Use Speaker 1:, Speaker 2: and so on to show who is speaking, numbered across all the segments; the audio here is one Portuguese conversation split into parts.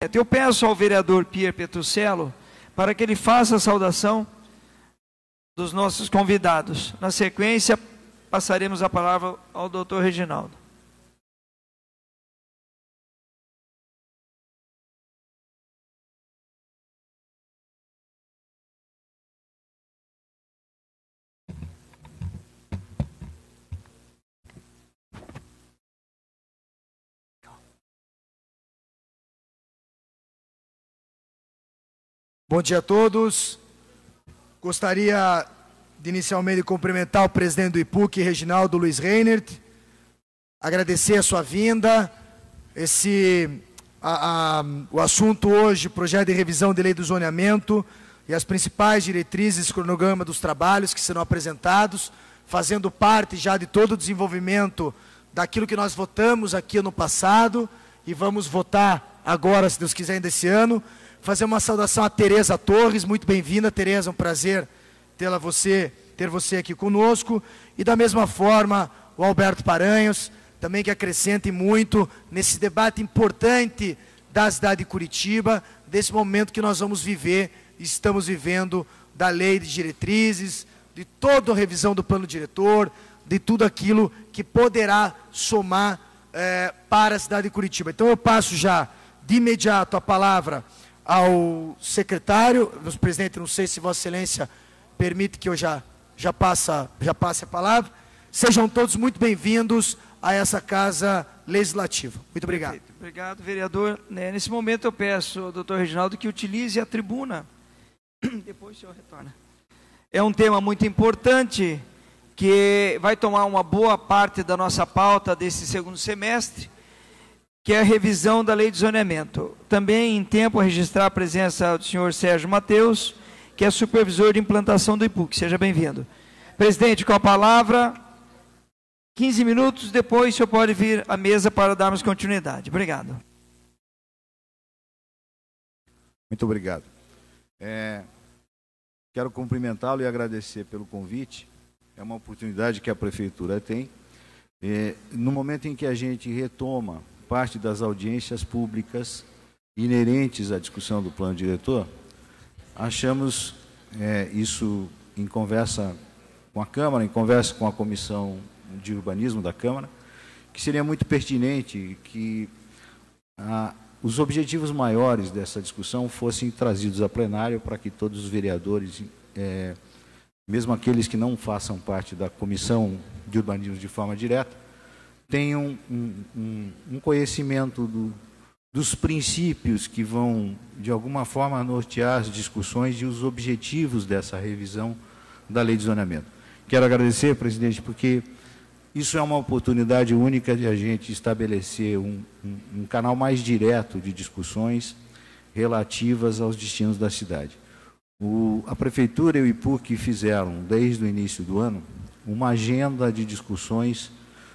Speaker 1: Eu peço ao vereador Pierre Petruccello para que ele faça a saudação dos nossos convidados. Na sequência, passaremos a palavra ao doutor Reginaldo.
Speaker 2: Bom dia a todos. Gostaria de inicialmente cumprimentar o presidente do IPUC, Reginaldo Luiz Reinert, agradecer a sua vinda. O assunto hoje, projeto de revisão de lei do zoneamento e as principais diretrizes, cronograma dos trabalhos que serão apresentados, fazendo parte já de todo o desenvolvimento daquilo que nós votamos aqui no passado e vamos votar agora, se Deus quiser, ainda esse ano. Fazer uma saudação a Tereza Torres, muito bem-vinda, Tereza, um prazer ter você aqui conosco. E da mesma forma, o Alberto Paranhos, também que acrescente muito nesse debate importante da cidade de Curitiba, desse momento que nós vamos viver, estamos vivendo, da lei de diretrizes, de toda a revisão do plano diretor, de tudo aquilo que poderá somar para a cidade de Curitiba. Então eu passo já, de imediato, a palavra ao secretário. Presidente, não sei se Vossa Excelência permite que eu já passe a palavra. Sejam todos muito bem-vindos a essa Casa Legislativa. Muito obrigado.
Speaker 1: Perfeito. Obrigado, vereador. Nesse momento eu peço ao doutor Reginaldo que utilize a tribuna. Depois o senhor retorna. É um tema muito importante que vai tomar uma boa parte da nossa pauta desse segundo semestre, que é a revisão da lei de zoneamento. Também em tempo a registrar a presença do senhor Sérgio Mateus, que é supervisor de implantação do IPUC. Seja bem-vindo. Presidente, com a palavra, 15 minutos, depois o senhor pode vir à mesa para darmos continuidade. Obrigado.
Speaker 3: Muito obrigado. Quero cumprimentá-lo e agradecer pelo convite. É uma oportunidade que a Prefeitura tem. No momento em que a gente retoma parte das audiências públicas inerentes à discussão do plano diretor, achamos isso em conversa com a Câmara, em conversa com a Comissão de Urbanismo da Câmara, que seria muito pertinente que os objetivos maiores dessa discussão fossem trazidos a plenário para que todos os vereadores, mesmo aqueles que não façam parte da Comissão de Urbanismo de forma direta, tenham um conhecimento dos princípios que vão, de alguma forma, nortear as discussões e os objetivos dessa revisão da lei de zoneamento. Quero agradecer, presidente, porque isso é uma oportunidade única de a gente estabelecer um canal mais direto de discussões relativas aos destinos da cidade. A Prefeitura e o IPUC fizeram, desde o início do ano, uma agenda de discussões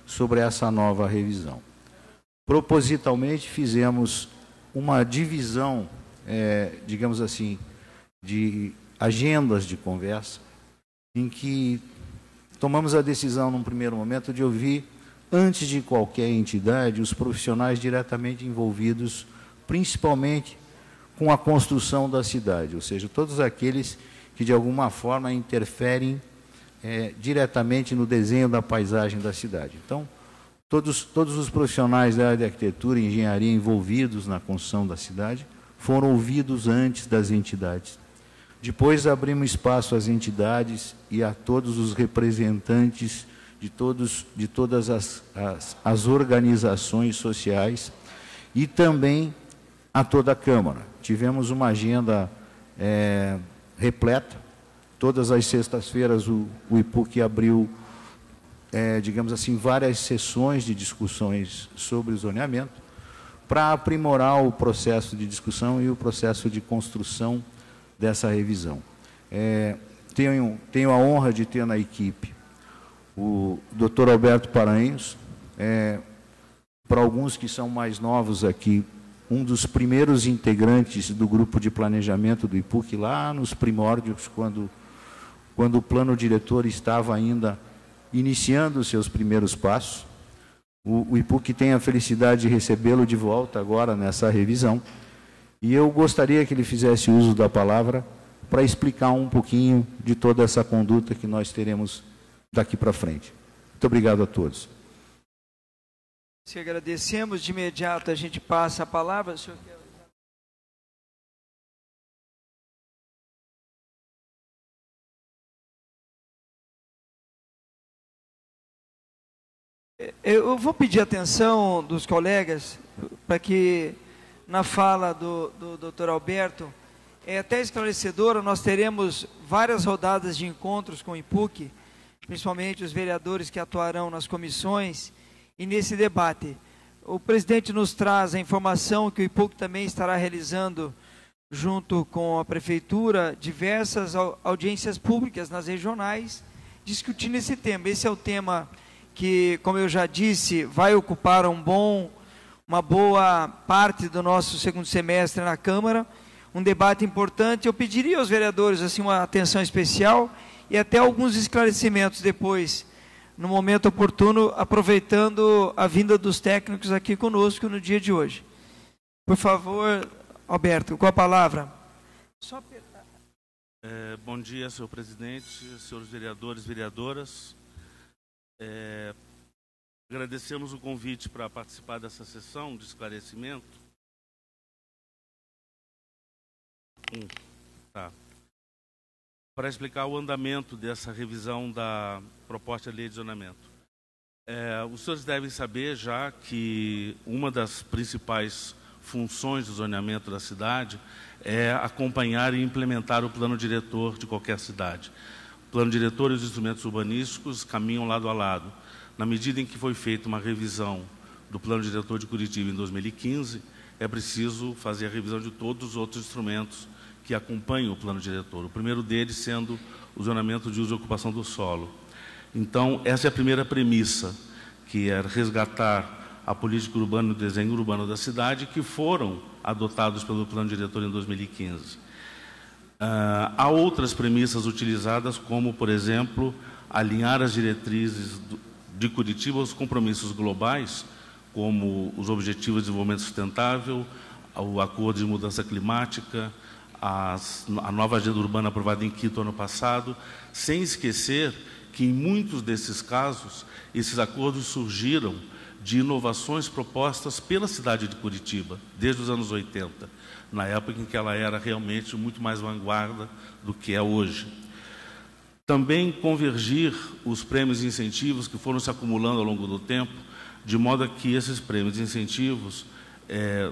Speaker 3: sobre essa nova revisão. Propositalmente fizemos uma divisão, digamos assim, de agendas de conversa, em que tomamos a decisão, num primeiro momento, de ouvir, antes de qualquer entidade, os profissionais diretamente envolvidos, principalmente com a construção da cidade, ou seja, todos aqueles que, de alguma forma, interferem diretamente no desenho da paisagem da cidade. Então, todos os profissionais da área de arquitetura e engenharia envolvidos na construção da cidade foram ouvidos antes das entidades. Depois abrimos espaço às entidades e a todos os representantes de todas as organizações sociais e também a toda a Câmara. Tivemos uma agenda repleta. Todas as sextas-feiras o IPUC abriu, digamos assim, várias sessões de discussões sobre o zoneamento para aprimorar o processo de discussão e o processo de construção dessa revisão. Tenho a honra de ter na equipe o Dr. Alberto Paranhos, para alguns que são mais novos aqui, um dos primeiros integrantes do grupo de planejamento do IPUC, lá nos primórdios, quando o plano diretor estava ainda iniciando os seus primeiros passos. O IPUC tem a felicidade de recebê-lo de volta agora nessa revisão. E eu gostaria que ele fizesse uso da palavra para explicar um pouquinho de toda essa conduta que nós teremos daqui para frente. Muito obrigado a todos.
Speaker 1: Se agradecemos, de imediato a gente passa a palavra. O senhor quer... Eu vou pedir atenção dos colegas para que na fala do Dr. Alberto é até esclarecedora. Nós teremos várias rodadas de encontros com o IPUC, principalmente os vereadores que atuarão nas comissões, e nesse debate o presidente nos traz a informação que o IPUC também estará realizando junto com a prefeitura diversas audiências públicas nas regionais discutindo esse tema. Esse é o tema que, como eu já disse, vai ocupar uma boa parte do nosso segundo semestre na Câmara, um debate importante. Eu pediria aos vereadores assim, uma atenção especial e até alguns esclarecimentos depois, no momento oportuno, aproveitando a vinda dos técnicos aqui conosco no dia de hoje. Por favor, Alberto, com a palavra.
Speaker 4: Bom dia, senhor presidente, senhores vereadores e vereadoras. Agradecemos o convite para participar dessa sessão de esclarecimento. Para explicar o andamento dessa revisão da proposta de lei de zonamento. Os senhores devem saber já que uma das principais funções do zoneamento da cidade é acompanhar e implementar o plano diretor de qualquer cidade. O plano diretor e os instrumentos urbanísticos caminham lado a lado. Na medida em que foi feita uma revisão do plano diretor de Curitiba em 2015, é preciso fazer a revisão de todos os outros instrumentos que acompanham o plano diretor. O primeiro deles sendo o zonamento de uso e ocupação do solo. Então, essa é a primeira premissa, que é resgatar a política urbana e o desenho urbano da cidade, que foram adotados pelo plano diretor em 2015. Há outras premissas utilizadas, como, por exemplo, alinhar as diretrizes de Curitiba aos compromissos globais, como os Objetivos de Desenvolvimento Sustentável, o Acordo de Mudança Climática, a nova agenda urbana aprovada em Quito ano passado, sem esquecer que, em muitos desses casos, esses acordos surgiram de inovações propostas pela cidade de Curitiba, desde os anos 80, na época em que ela era realmente muito mais vanguarda do que é hoje. Também convergir os prêmios e incentivos que foram se acumulando ao longo do tempo, de modo que esses prêmios e incentivos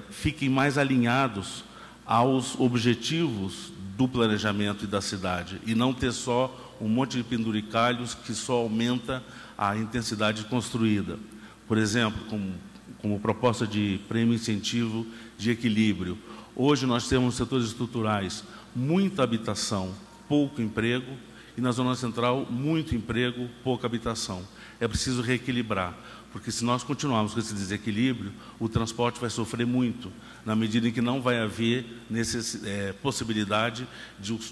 Speaker 4: fiquem mais alinhados aos objetivos do planejamento e da cidade, e não ter só um monte de penduricalhos que só aumenta a intensidade construída. Por exemplo, como proposta de prêmio e incentivo de equilíbrio. Hoje nós temos nos setores estruturais muita habitação, pouco emprego, e na zona central muito emprego, pouca habitação. É preciso reequilibrar, porque se nós continuarmos com esse desequilíbrio, o transporte vai sofrer muito, na medida em que não vai haver possibilidade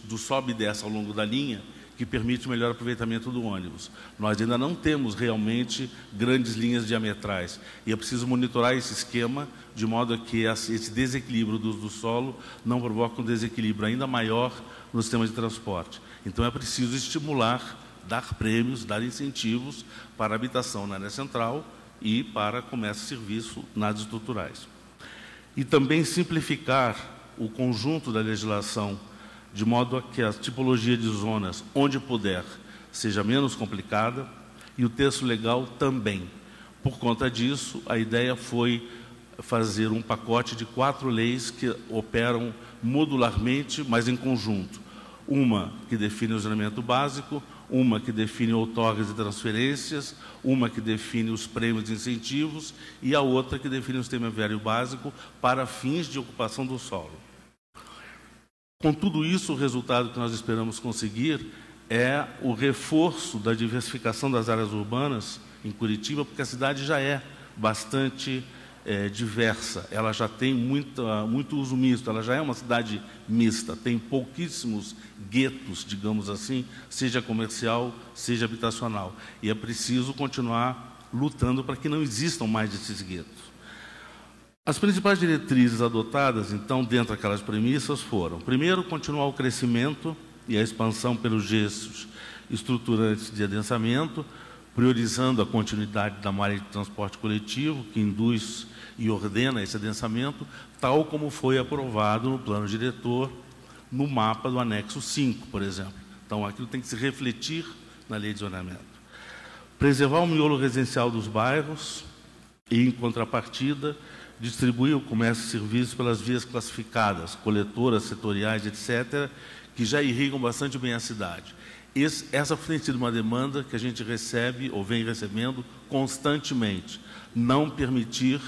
Speaker 4: do sobe e desce ao longo da linha, que permite o melhor aproveitamento do ônibus. Nós ainda não temos realmente grandes linhas diametrais, e é preciso monitorar esse esquema, de modo que esse desequilíbrio do solo não provoque um desequilíbrio ainda maior no sistema de transporte. Então é preciso estimular, dar prêmios, dar incentivos para a habitação na área central e para comércio e serviço nas estruturais. E também simplificar o conjunto da legislação, de modo a que a tipologia de zonas, onde puder, seja menos complicada, e o texto legal também. Por conta disso, a ideia foi fazer um pacote de 4 leis que operam modularmente, mas em conjunto. Uma que define o zonamento básico, uma que define outorgas e transferências, uma que define os prêmios e incentivos, e a outra que define o sistema viário básico para fins de ocupação do solo. Com tudo isso, o resultado que nós esperamos conseguir é o reforço da diversificação das áreas urbanas em Curitiba, porque a cidade já é bastante diversa, ela já tem muito uso misto, ela já é uma cidade mista, tem pouquíssimos guetos, digamos assim, seja comercial, seja habitacional, e é preciso continuar lutando para que não existam mais esses guetos. As principais diretrizes adotadas, então, dentro daquelas premissas foram: primeiro, continuar o crescimento e a expansão pelos eixos estruturantes de adensamento, priorizando a continuidade da malha de transporte coletivo, que induz e ordena esse adensamento, tal como foi aprovado no plano diretor, no mapa do anexo 5, por exemplo. Então, aquilo tem que se refletir na lei de zoneamento. Preservar o miolo residencial dos bairros e, em contrapartida, distribuir o comércio e serviços pelas vias classificadas, coletoras, setoriais, etc., que já irrigam bastante bem a cidade. Essa tem sido uma demanda que a gente recebe ou vem recebendo constantemente. Não permitir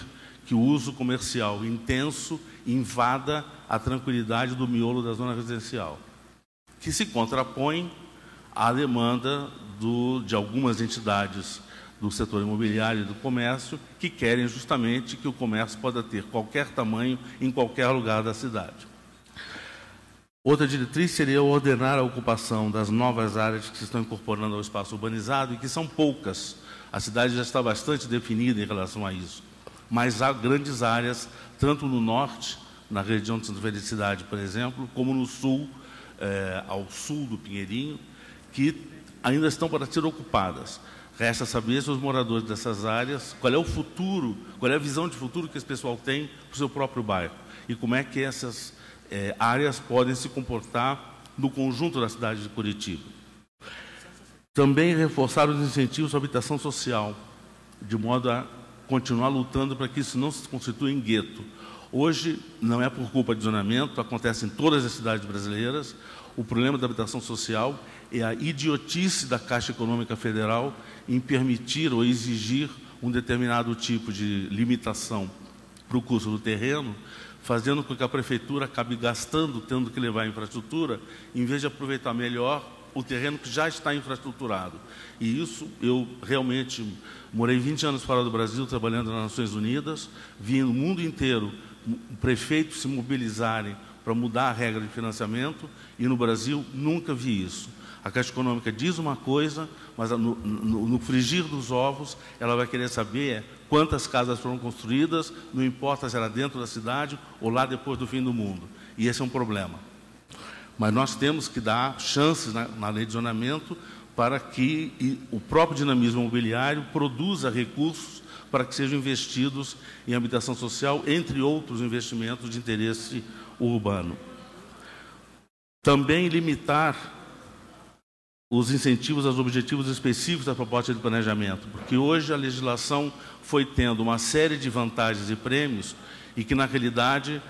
Speaker 4: que o uso comercial intenso invada a tranquilidade do miolo da zona residencial, que se contrapõe à demanda de algumas entidades do setor imobiliário e do comércio, que querem justamente que o comércio possa ter qualquer tamanho em qualquer lugar da cidade. Outra diretriz seria ordenar a ocupação das novas áreas que se estão incorporando ao espaço urbanizado, e que são poucas. A cidade já está bastante definida em relação a isso. Mas há grandes áreas, tanto no norte, na região de Santa Felicidade, por exemplo, como no sul, ao sul do Pinheirinho, que ainda estão para ser ocupadas. Resta saber se os moradores dessas áreas, qual é o futuro, qual é a visão de futuro que esse pessoal tem para o seu próprio bairro, e como é que essas áreas podem se comportar no conjunto da cidade de Curitiba. Também reforçar os incentivos à habitação social, de modo a continuar lutando para que isso não se constitua em gueto. Hoje, não é por culpa de zoneamento, acontece em todas as cidades brasileiras. O problema da habitação social é a idiotice da Caixa Econômica Federal em permitir ou exigir um determinado tipo de limitação para o custo do terreno, fazendo com que a prefeitura acabe gastando, tendo que levar a infraestrutura, em vez de aproveitar melhor o terreno que já está infraestruturado. E isso, eu realmente morei 20 anos fora do Brasil, trabalhando nas Nações Unidas, vi no mundo inteiro prefeitos se mobilizarem para mudar a regra de financiamento, e no Brasil nunca vi isso. A Caixa Econômica diz uma coisa, mas no frigir dos ovos, ela vai querer saber quantas casas foram construídas, não importa se era dentro da cidade ou lá depois do fim do mundo. E esse é um problema. Mas nós temos que dar chances na lei de zoneamento para que o próprio dinamismo imobiliário produza recursos para que sejam investidos em habitação social, entre outros investimentos de interesse urbano. Também limitar os incentivos aos objetivos específicos da proposta de planejamento, porque hoje a legislação foi tendo uma série de vantagens e prêmios e que, na realidade,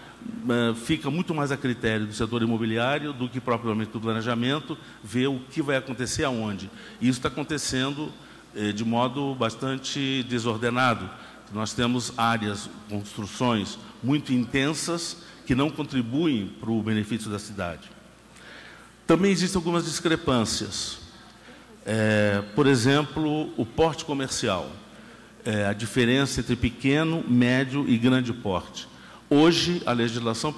Speaker 4: fica muito mais a critério do setor imobiliário do que propriamente do planejamento, ver o que vai acontecer aonde. E isso está acontecendo de modo bastante desordenado. Nós temos áreas, construções muito intensas que não contribuem para o benefício da cidade. Também existem algumas discrepâncias. Por exemplo, o porte comercial. A diferença entre pequeno, médio e grande porte. Hoje, a legislação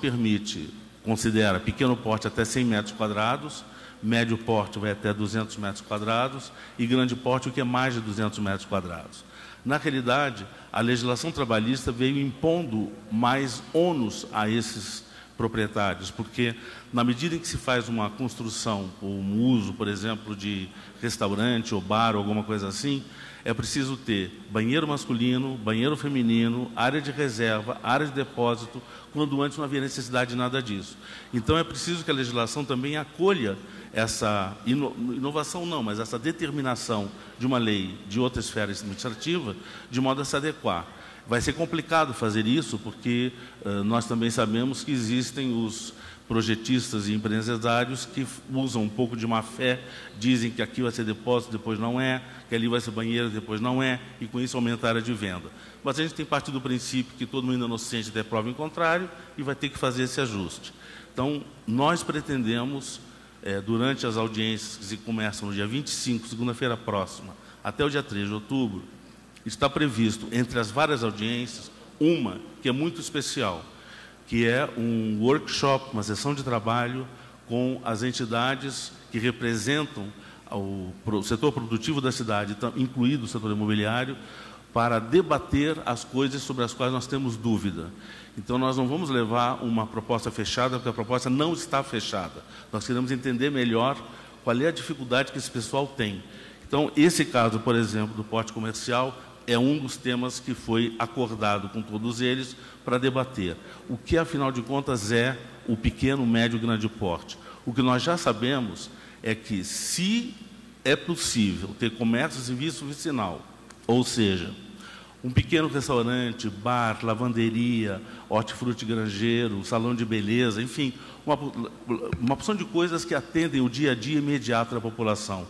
Speaker 4: considera pequeno porte até 100 metros quadrados, médio porte vai até 200 metros quadrados e grande porte o que é mais de 200 metros quadrados. Na realidade, a legislação trabalhista veio impondo mais ônus a esses proprietários, porque na medida em que se faz uma construção ou um uso, por exemplo, de restaurante ou bar ou alguma coisa assim, é preciso ter banheiro masculino, banheiro feminino, área de reserva, área de depósito, quando antes não havia necessidade de nada disso. Então é preciso que a legislação também acolha essa inovação, não, mas essa determinação de uma lei de outra esfera administrativa, de modo a se adequar. Vai ser complicado fazer isso, porque nós também sabemos que existem os projetistas e empresários que usam um pouco de má fé, dizem que aqui vai ser depósito, depois não é, que ali vai ser banheiro, depois não é, e com isso aumentar a área de venda. Mas a gente tem partido do princípio que todo mundo é inocente até prova em contrário e vai ter que fazer esse ajuste. Então, nós pretendemos, durante as audiências que se começam no dia 25, segunda-feira próxima, até o dia 3 de outubro, está previsto, entre as várias audiências, uma que é muito especial, que é um workshop, uma sessão de trabalho com as entidades que representam o setor produtivo da cidade, incluído o setor imobiliário, para debater as coisas sobre as quais nós temos dúvida. Então, nós não vamos levar uma proposta fechada, porque a proposta não está fechada. Nós queremos entender melhor qual é a dificuldade que esse pessoal tem. Então, esse caso, por exemplo, do porte comercial, é um dos temas que foi acordado com todos eles para debater. O que, afinal de contas, é o pequeno, médio e grande porte? O que nós já sabemos é que, se é possível ter comércio e serviço vicinal, ou seja, um pequeno restaurante, bar, lavanderia, hortifruti granjeiro, salão de beleza, enfim, uma porção de coisas que atendem o dia a dia imediato da população.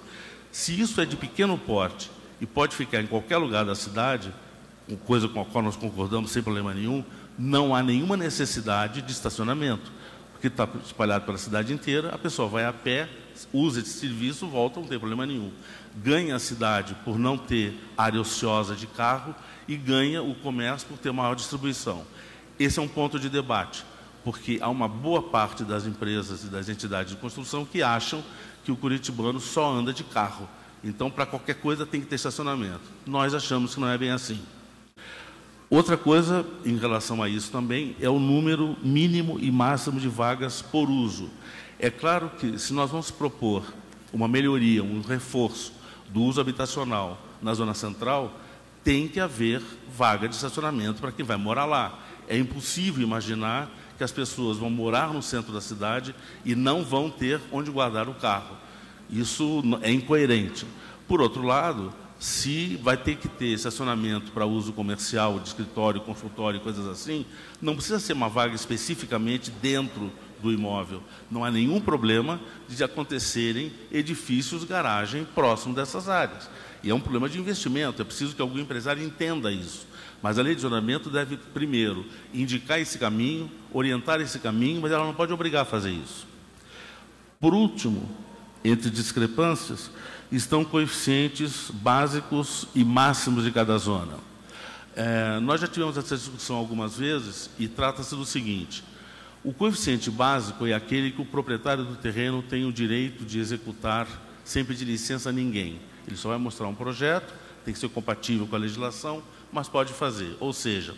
Speaker 4: Se isso é de pequeno porte e pode ficar em qualquer lugar da cidade, coisa com a qual nós concordamos sem problema nenhum, não há nenhuma necessidade de estacionamento, porque está espalhado pela cidade inteira, a pessoa vai a pé, usa esse serviço, volta, não tem problema nenhum. Ganha a cidade por não ter área ociosa de carro e ganha o comércio por ter maior distribuição. Esse é um ponto de debate, porque há uma boa parte das empresas e das entidades de construção que acham que o curitibano só anda de carro. Então, para qualquer coisa tem que ter estacionamento. Nós achamos que não é bem assim. Outra coisa em relação a isso também é o número mínimo e máximo de vagas por uso. É claro que, se nós vamos propor uma melhoria, um reforço do uso habitacional na zona central, tem que haver vaga de estacionamento para quem vai morar lá. É impossível imaginar que as pessoas vão morar no centro da cidade e não vão ter onde guardar o carro. Isso é incoerente. Por outro lado, se vai ter que ter estacionamento para uso comercial, de escritório, consultório, coisas assim, não precisa ser uma vaga especificamente dentro do imóvel. Não há nenhum problema de acontecerem edifícios, garagem, próximo dessas áreas. E é um problema de investimento, é preciso que algum empresário entenda isso. Mas a lei de zonamento deve, primeiro, indicar esse caminho, orientar esse caminho, mas ela não pode obrigar a fazer isso. Por último, entre discrepâncias, estão coeficientes básicos e máximos de cada zona. Nós já tivemos essa discussão algumas vezes e trata-se do seguinte: o coeficiente básico é aquele que o proprietário do terreno tem o direito de executar sem pedir licença a ninguém. Ele só vai mostrar um projeto, tem que ser compatível com a legislação, mas pode fazer. Ou seja,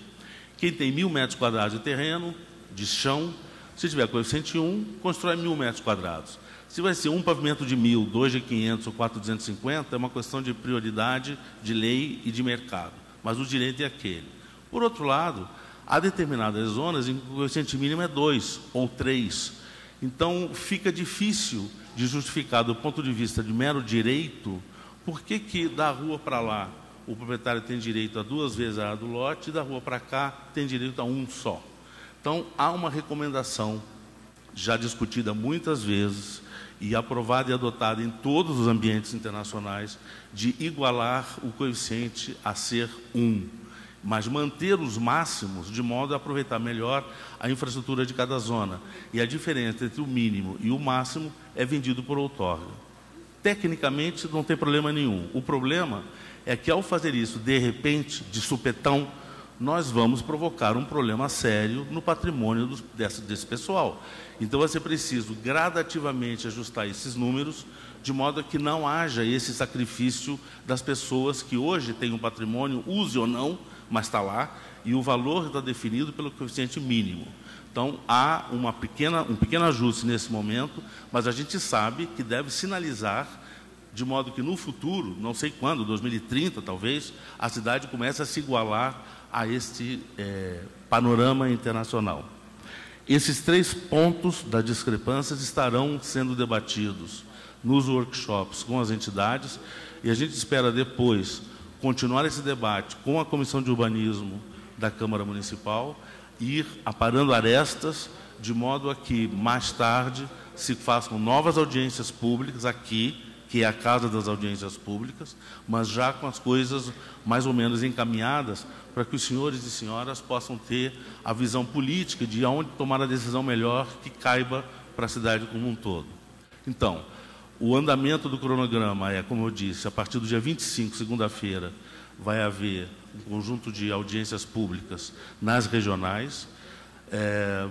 Speaker 4: quem tem 1.000 metros quadrados de terreno, de chão, se tiver coeficiente 1, constrói 1.000 metros quadrados. Se vai ser um pavimento de 1.000, 2 de 500 ou 4 de 250, é uma questão de prioridade, de lei e de mercado. Mas o direito é aquele. Por outro lado, há determinadas zonas em que o coeficiente mínimo é 2 ou 3. Então, fica difícil de justificar, do ponto de vista de mero direito, por que da rua para lá o proprietário tem direito a 2 vezes a área do lote e da rua para cá tem direito a um só. Então, há uma recomendação já discutida muitas vezes e aprovada e adotada em todos os ambientes internacionais de igualar o coeficiente a ser 1, mas manter os máximos de modo a aproveitar melhor a infraestrutura de cada zona. E a diferença entre o mínimo e o máximo é vendido por outorga. Tecnicamente, não tem problema nenhum. O problema é que, ao fazer isso, de repente, de supetão, nós vamos provocar um problema sério no patrimônio desse pessoal. Então, vai ser preciso gradativamente ajustar esses números, de modo a que não haja esse sacrifício das pessoas que hoje têm um patrimônio, use ou não, mas está lá, e o valor está definido pelo coeficiente mínimo. Então, há um pequeno ajuste nesse momento, mas a gente sabe que deve sinalizar, de modo que no futuro, não sei quando, 2030 talvez, a cidade comece a se igualar a este panorama internacional. Esses 3 pontos das discrepâncias estarão sendo debatidos nos workshops com as entidades, e a gente espera depois continuar esse debate com a Comissão de Urbanismo da Câmara Municipal, ir aparando arestas, de modo a que, mais tarde, se façam novas audiências públicas aqui, que é a Casa das Audiências Públicas, mas já com as coisas mais ou menos encaminhadas, para que os senhores e senhoras possam ter a visão política de onde tomar a decisão melhor que caiba para a cidade como um todo. Então, o andamento do cronograma é, como eu disse, a partir do dia 25, segunda-feira, vai haver um conjunto de audiências públicas nas regionais.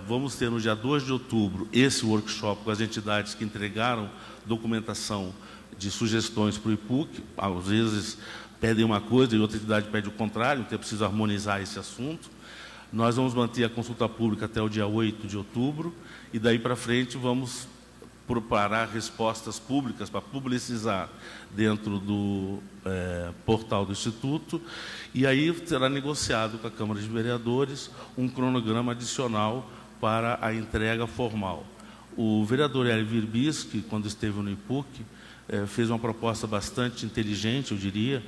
Speaker 4: Vamos ter no dia 2 de outubro esse workshop com as entidades que entregaram documentação de sugestões para o IPUC, às vezes pedem uma coisa e outra entidade pede o contrário, então é preciso harmonizar esse assunto. Nós vamos manter a consulta pública até o dia 8 de outubro, e daí para frente vamos preparar respostas públicas para publicizar dentro do portal do Instituto, e aí será negociado com a Câmara de Vereadores um cronograma adicional para a entrega formal. O vereador Hélio Virbisky, quando esteve no IPUC, fez uma proposta bastante inteligente, eu diria,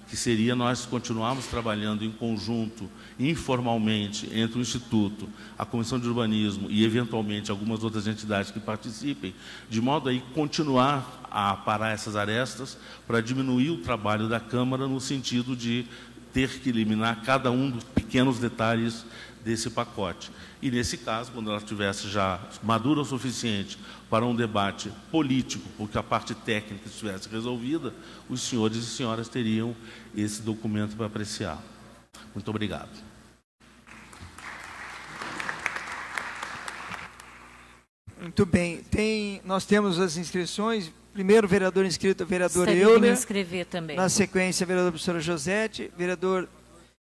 Speaker 4: que seria nós continuarmos trabalhando em conjunto, informalmente, entre o Instituto, a Comissão de Urbanismo e, eventualmente, algumas outras entidades que participem, de modo a continuar a parar essas arestas para diminuir o trabalho da Câmara no sentido de ter que eliminar cada um dos pequenos detalhes desse pacote. E, nesse caso, quando ela estivesse já madura o suficiente para um debate político, porque a parte técnica estivesse resolvida, os senhores e senhoras teriam esse documento para apreciar. Muito obrigado.
Speaker 1: Muito bem. Nós temos as inscrições. Primeiro, vereador inscrito, vereador
Speaker 5: Gostaria
Speaker 1: Euler.
Speaker 5: de me inscrever também.
Speaker 1: Na sequência, vereadora professora Josete, vereador...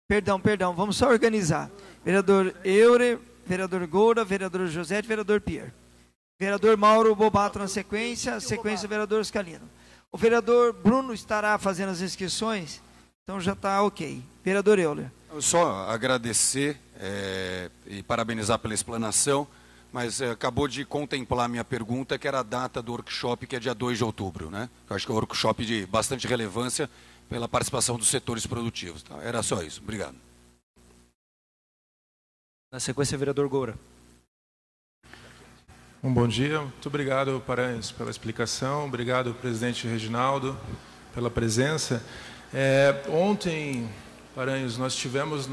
Speaker 1: Perdão, vamos só organizar. Vereador Euler, vereador Goura, vereador Josete, vereador Pierre. Vereador Mauro Bobato na sequência, vereador Scalino. O vereador Bruno estará fazendo as inscrições, então já está ok. Vereador Euler.
Speaker 6: Eu só agradecer e parabenizar pela explanação, mas acabou de contemplar a minha pergunta, que era a data do workshop, que é dia 2 de outubro, né? Eu acho que é um workshop de bastante relevância pela participação dos setores produtivos. Tá? Era só isso. Obrigado.
Speaker 7: Na sequência, vereador Goura.
Speaker 8: Um bom dia, muito obrigado, Paranhos, pela explicação, obrigado, presidente Reginaldo, pela presença. Ontem, Paranhos, nós estivemos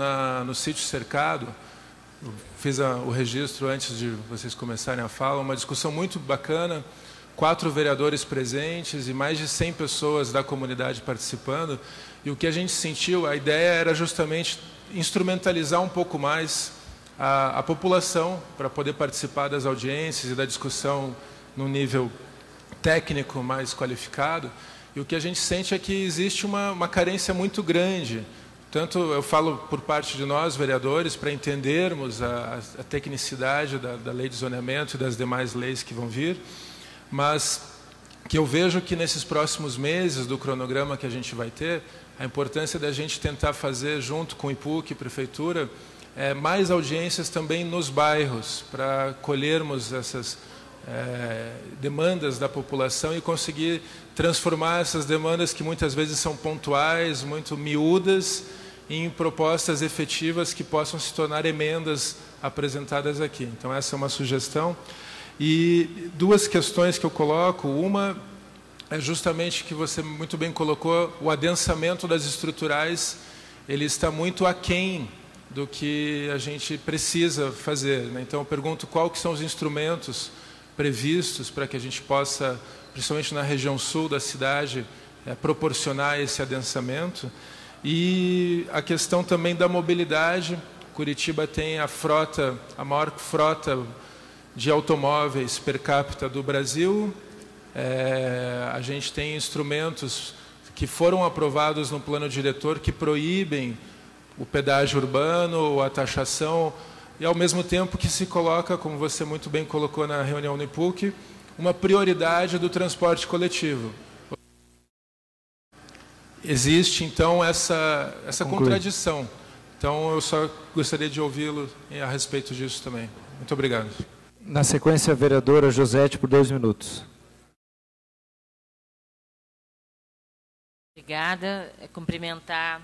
Speaker 8: no sítio cercado, eu fiz o registro antes de vocês começarem a fala, uma discussão muito bacana, 4 vereadores presentes e mais de 100 pessoas da comunidade participando, e o que a gente sentiu, a ideia era justamente instrumentalizar um pouco mais a população para poder participar das audiências e da discussão no nível técnico mais qualificado. E o que a gente sente é que existe uma carência muito grande. Tanto eu falo por parte de nós, vereadores, para entendermos a tecnicidade da lei de zoneamento e das demais leis que vão vir, mas que eu vejo que nesses próximos meses do cronograma que a gente vai ter, a importância da gente tentar fazer, junto com o IPUC e Prefeitura, mais audiências também nos bairros, para colhermos essas demandas da população e conseguir transformar essas demandas, que muitas vezes são pontuais, muito miúdas, em propostas efetivas que possam se tornar emendas apresentadas aqui. Então, essa é uma sugestão. E 2 questões que eu coloco. Uma é justamente que você muito bem colocou, o adensamento das estruturais, ele está muito aquém do que a gente precisa fazer, né? Então, eu pergunto qual que são os instrumentos previstos para que a gente possa, principalmente na região sul da cidade, proporcionar esse adensamento. E a questão também da mobilidade. Curitiba tem a maior frota de automóveis per capita do Brasil. A gente tem instrumentos que foram aprovados no plano diretor que proíbem o pedágio urbano ou a taxação, e ao mesmo tempo que se coloca, como você muito bem colocou na reunião no IPUC, uma prioridade do transporte coletivo. Existe, então, essa contradição. Então, eu só gostaria de ouvi-lo a respeito disso também. Muito obrigado.
Speaker 7: Na sequência, a vereadora Josete, por 2 minutos.
Speaker 5: Obrigada. Cumprimentar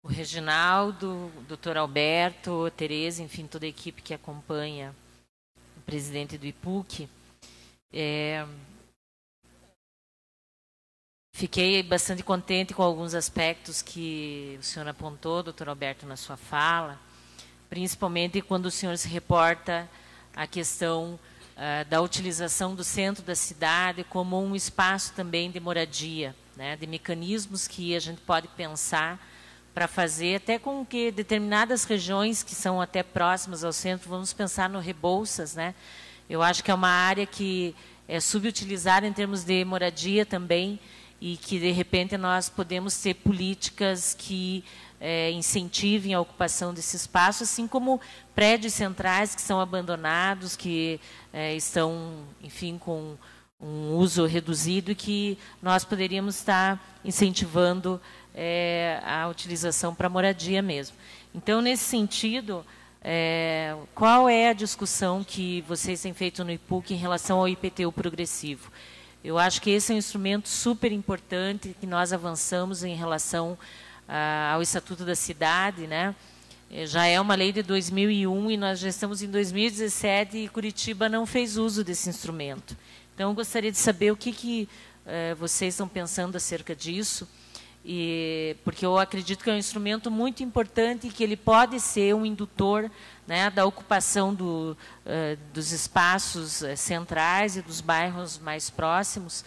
Speaker 5: o Reginaldo, o doutor Alberto, a Tereza, enfim, toda a equipe que acompanha o presidente do IPUC. Fiquei bastante contente com alguns aspectos que o senhor apontou, doutor Alberto, na sua fala, principalmente quando o senhor se reporta à questão da utilização do centro da cidade como um espaço também de moradia, né, de mecanismos que a gente pode pensar para fazer, até com que determinadas regiões que são até próximas ao centro, vamos pensar no Rebouças, né? Eu acho que é uma área que é subutilizada em termos de moradia também, e que, de repente, nós podemos ter políticas que incentivem a ocupação desse espaço, assim como prédios centrais que são abandonados, que estão, enfim, com um uso reduzido e que nós poderíamos estar incentivando a utilização para moradia mesmo. Então, nesse sentido, qual é a discussão que vocês têm feito no IPUC em relação ao IPTU progressivo? Eu acho que esse é um instrumento super importante, que nós avançamos em relação ao Estatuto da Cidade, né? Já é uma lei de 2001 e nós já estamos em 2017 e Curitiba não fez uso desse instrumento. Então, eu gostaria de saber o que vocês estão pensando acerca disso, porque eu acredito que é um instrumento muito importante e que ele pode ser um indutor, né, da ocupação dos espaços centrais e dos bairros mais próximos,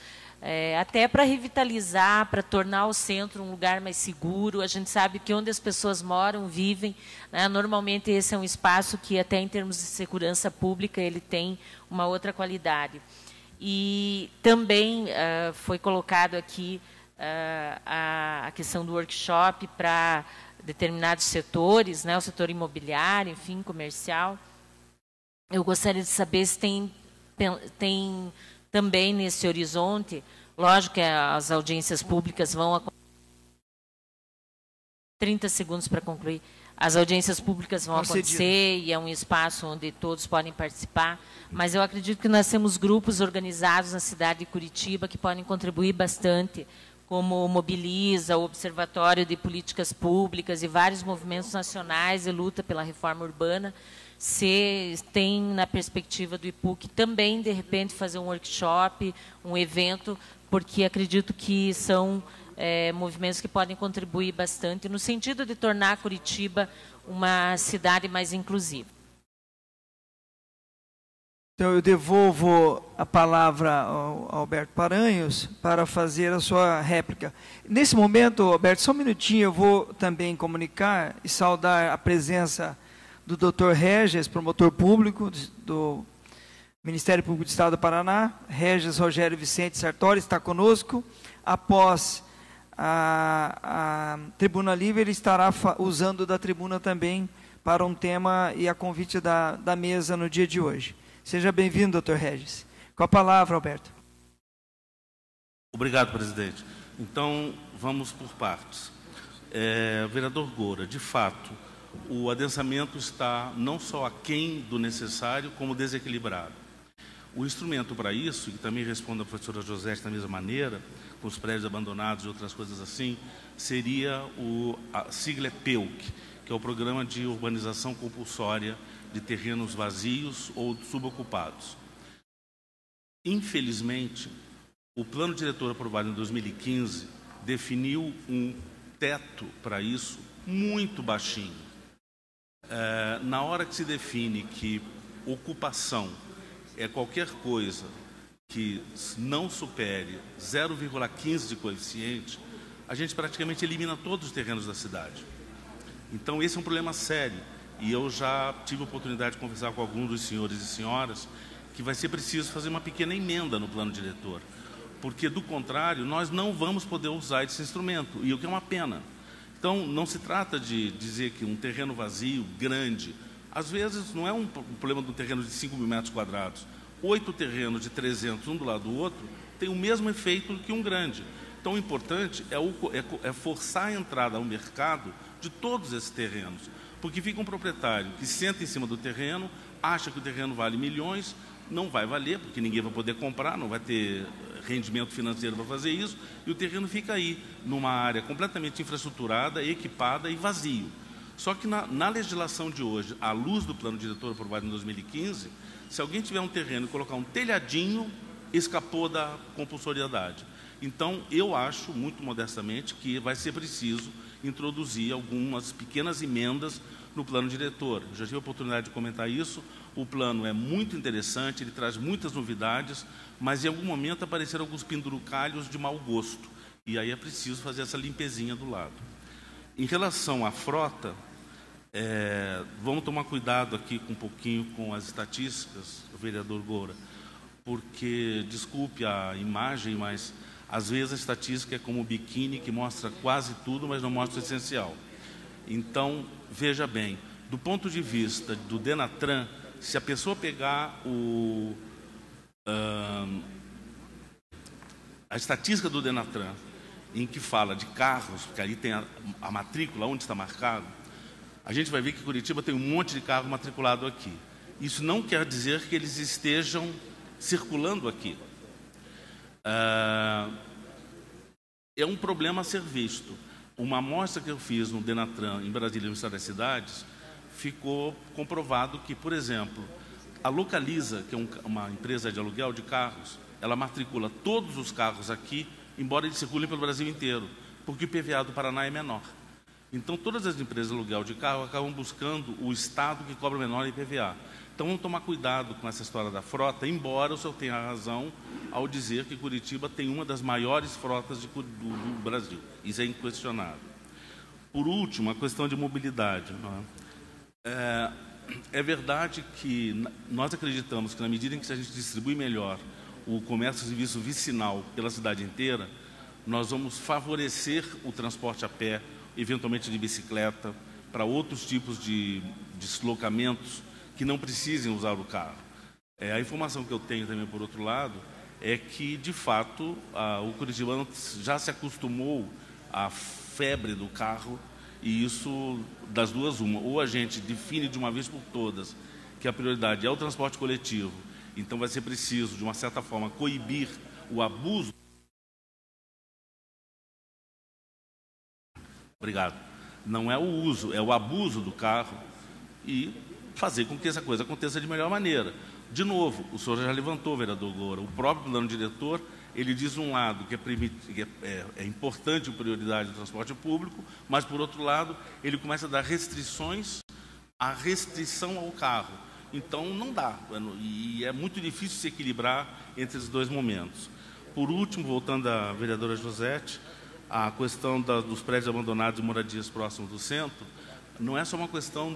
Speaker 5: até para revitalizar, para tornar o centro um lugar mais seguro. A gente sabe que onde as pessoas moram, vivem, né, normalmente esse é um espaço que, até em termos de segurança pública, ele tem uma outra qualidade. E também foi colocado aqui a questão do workshop para determinados setores, né, o setor imobiliário, enfim, comercial. Eu gostaria de saber se tem também nesse horizonte, lógico que as audiências públicas vão... 30 segundos para concluir. As audiências públicas vão acontecer e é um espaço onde todos podem participar, mas eu acredito que nós temos grupos organizados na cidade de Curitiba que podem contribuir bastante, como o Mobiliza, o Observatório de Políticas Públicas e vários movimentos nacionais de luta pela reforma urbana. Se tem na perspectiva do IPUC também, de repente, fazer um workshop, um evento, porque acredito que são movimentos que podem contribuir bastante no sentido de tornar Curitiba uma cidade mais inclusiva.
Speaker 1: Então, eu devolvo a palavra ao Alberto Paranhos para fazer a sua réplica. Nesse momento, Alberto, só um minutinho, eu vou também comunicar e saudar a presença do Dr. Regis, promotor público do Ministério Público do Estado do Paraná. Regis Rogério Vicente Sartori está conosco. Após a tribuna livre, ele estará usando da tribuna também para um tema e a convite da mesa no dia de hoje. Seja bem-vindo, Dr. Regis. Com a palavra, Alberto.
Speaker 4: Obrigado, presidente. Então, vamos por partes. Vereador Goura, de fato, o adensamento está não só aquém do necessário, como desequilibrado. O instrumento para isso, e também responde a professora Josete da mesma maneira, com os prédios abandonados e outras coisas assim, seria a sigla PEUC, que é o Programa de Urbanização Compulsória de Terrenos Vazios ou Subocupados. Infelizmente, o plano diretor aprovado em 2015 definiu um teto para isso muito baixinho. Na hora que se define que ocupação é qualquer coisa que não supere 0,15 de coeficiente, a gente praticamente elimina todos os terrenos da cidade. Então, esse é um problema sério. E eu já tive a oportunidade de conversar com alguns dos senhores e senhoras que vai ser preciso fazer uma pequena emenda no plano diretor. Porque, do contrário, nós não vamos poder usar esse instrumento, e o que é uma pena. Então, não se trata de dizer que um terreno vazio, grande, às vezes não é um problema de um terreno de 5 mil metros quadrados. 8 terrenos de 300, um do lado do outro, tem o mesmo efeito que um grande. Então, o importante é forçar a entrada ao mercado de todos esses terrenos. Porque fica um proprietário que senta em cima do terreno, acha que o terreno vale milhões, não vai valer, porque ninguém vai poder comprar, não vai ter rendimento financeiro para fazer isso, e o terreno fica aí, numa área completamente infraestruturada, equipada e vazio. Só que na legislação de hoje, à luz do plano diretor aprovado em 2015, se alguém tiver um terreno e colocar um telhadinho, escapou da compulsoriedade. Então, eu acho, muito modestamente, que vai ser preciso introduzir algumas pequenas emendas no plano diretor. Eu já tive a oportunidade de comentar isso. O plano é muito interessante, ele traz muitas novidades, mas em algum momento apareceram alguns pendurucalhos de mau gosto. E aí é preciso fazer essa limpezinha do lado. Em relação à frota, vamos tomar cuidado aqui um pouquinho com as estatísticas, vereador Goura, porque, desculpe a imagem, mas Às vezes a estatística é como o biquíni, que mostra quase tudo, mas não mostra o essencial. Então, veja bem, do ponto de vista do Denatran, se a pessoa pegar a estatística do Denatran, em que fala de carros, porque ali tem a matrícula, onde está marcado, a gente vai ver que Curitiba tem um monte de carro matriculado aqui. Isso não quer dizer que eles estejam circulando aqui. É um problema a ser visto. Uma amostra que eu fiz no Denatran, em Brasília e no Estado das Cidades, ficou comprovado que, por exemplo, a Localiza, que é uma empresa de aluguel de carros, ela matricula todos os carros aqui, embora eles circulem pelo Brasil inteiro, porque o IPVA do Paraná é menor. Então, todas as empresas de aluguel de carro acabam buscando o estado que cobra menor IPVA. Então, vamos tomar cuidado com essa história da frota, embora o senhor tenha razão ao dizer que Curitiba tem uma das maiores frotas do Brasil. Isso é inquestionável. Por último, a questão de mobilidade. É verdade que nós acreditamos que, na medida em que a gente distribui melhor o comércio e serviço vicinal pela cidade inteira, nós vamos favorecer o transporte a pé, eventualmente de bicicleta, para outros tipos de deslocamentos que não precisem usar o carro. A informação que eu tenho também, por outro lado, é que, de fato, o curitibano já se acostumou à febre do carro, e isso, das duas, uma. Ou a gente define de uma vez por todas que a prioridade é o transporte coletivo, então vai ser preciso, de uma certa forma, coibir o abuso. Obrigado. Não é o uso, é o abuso do carro, e fazer com que essa coisa aconteça de melhor maneira. De novo, o senhor já levantou, vereador Goura, o próprio plano diretor, ele diz, um lado, que é importante a prioridade do transporte público, mas, por outro lado, ele começa a dar restrições à restrição ao carro. Então, não dá, e é muito difícil se equilibrar entre esses dois momentos. Por último, voltando à vereadora Josete, a questão dos prédios abandonados e moradias próximos do centro, não é só uma questão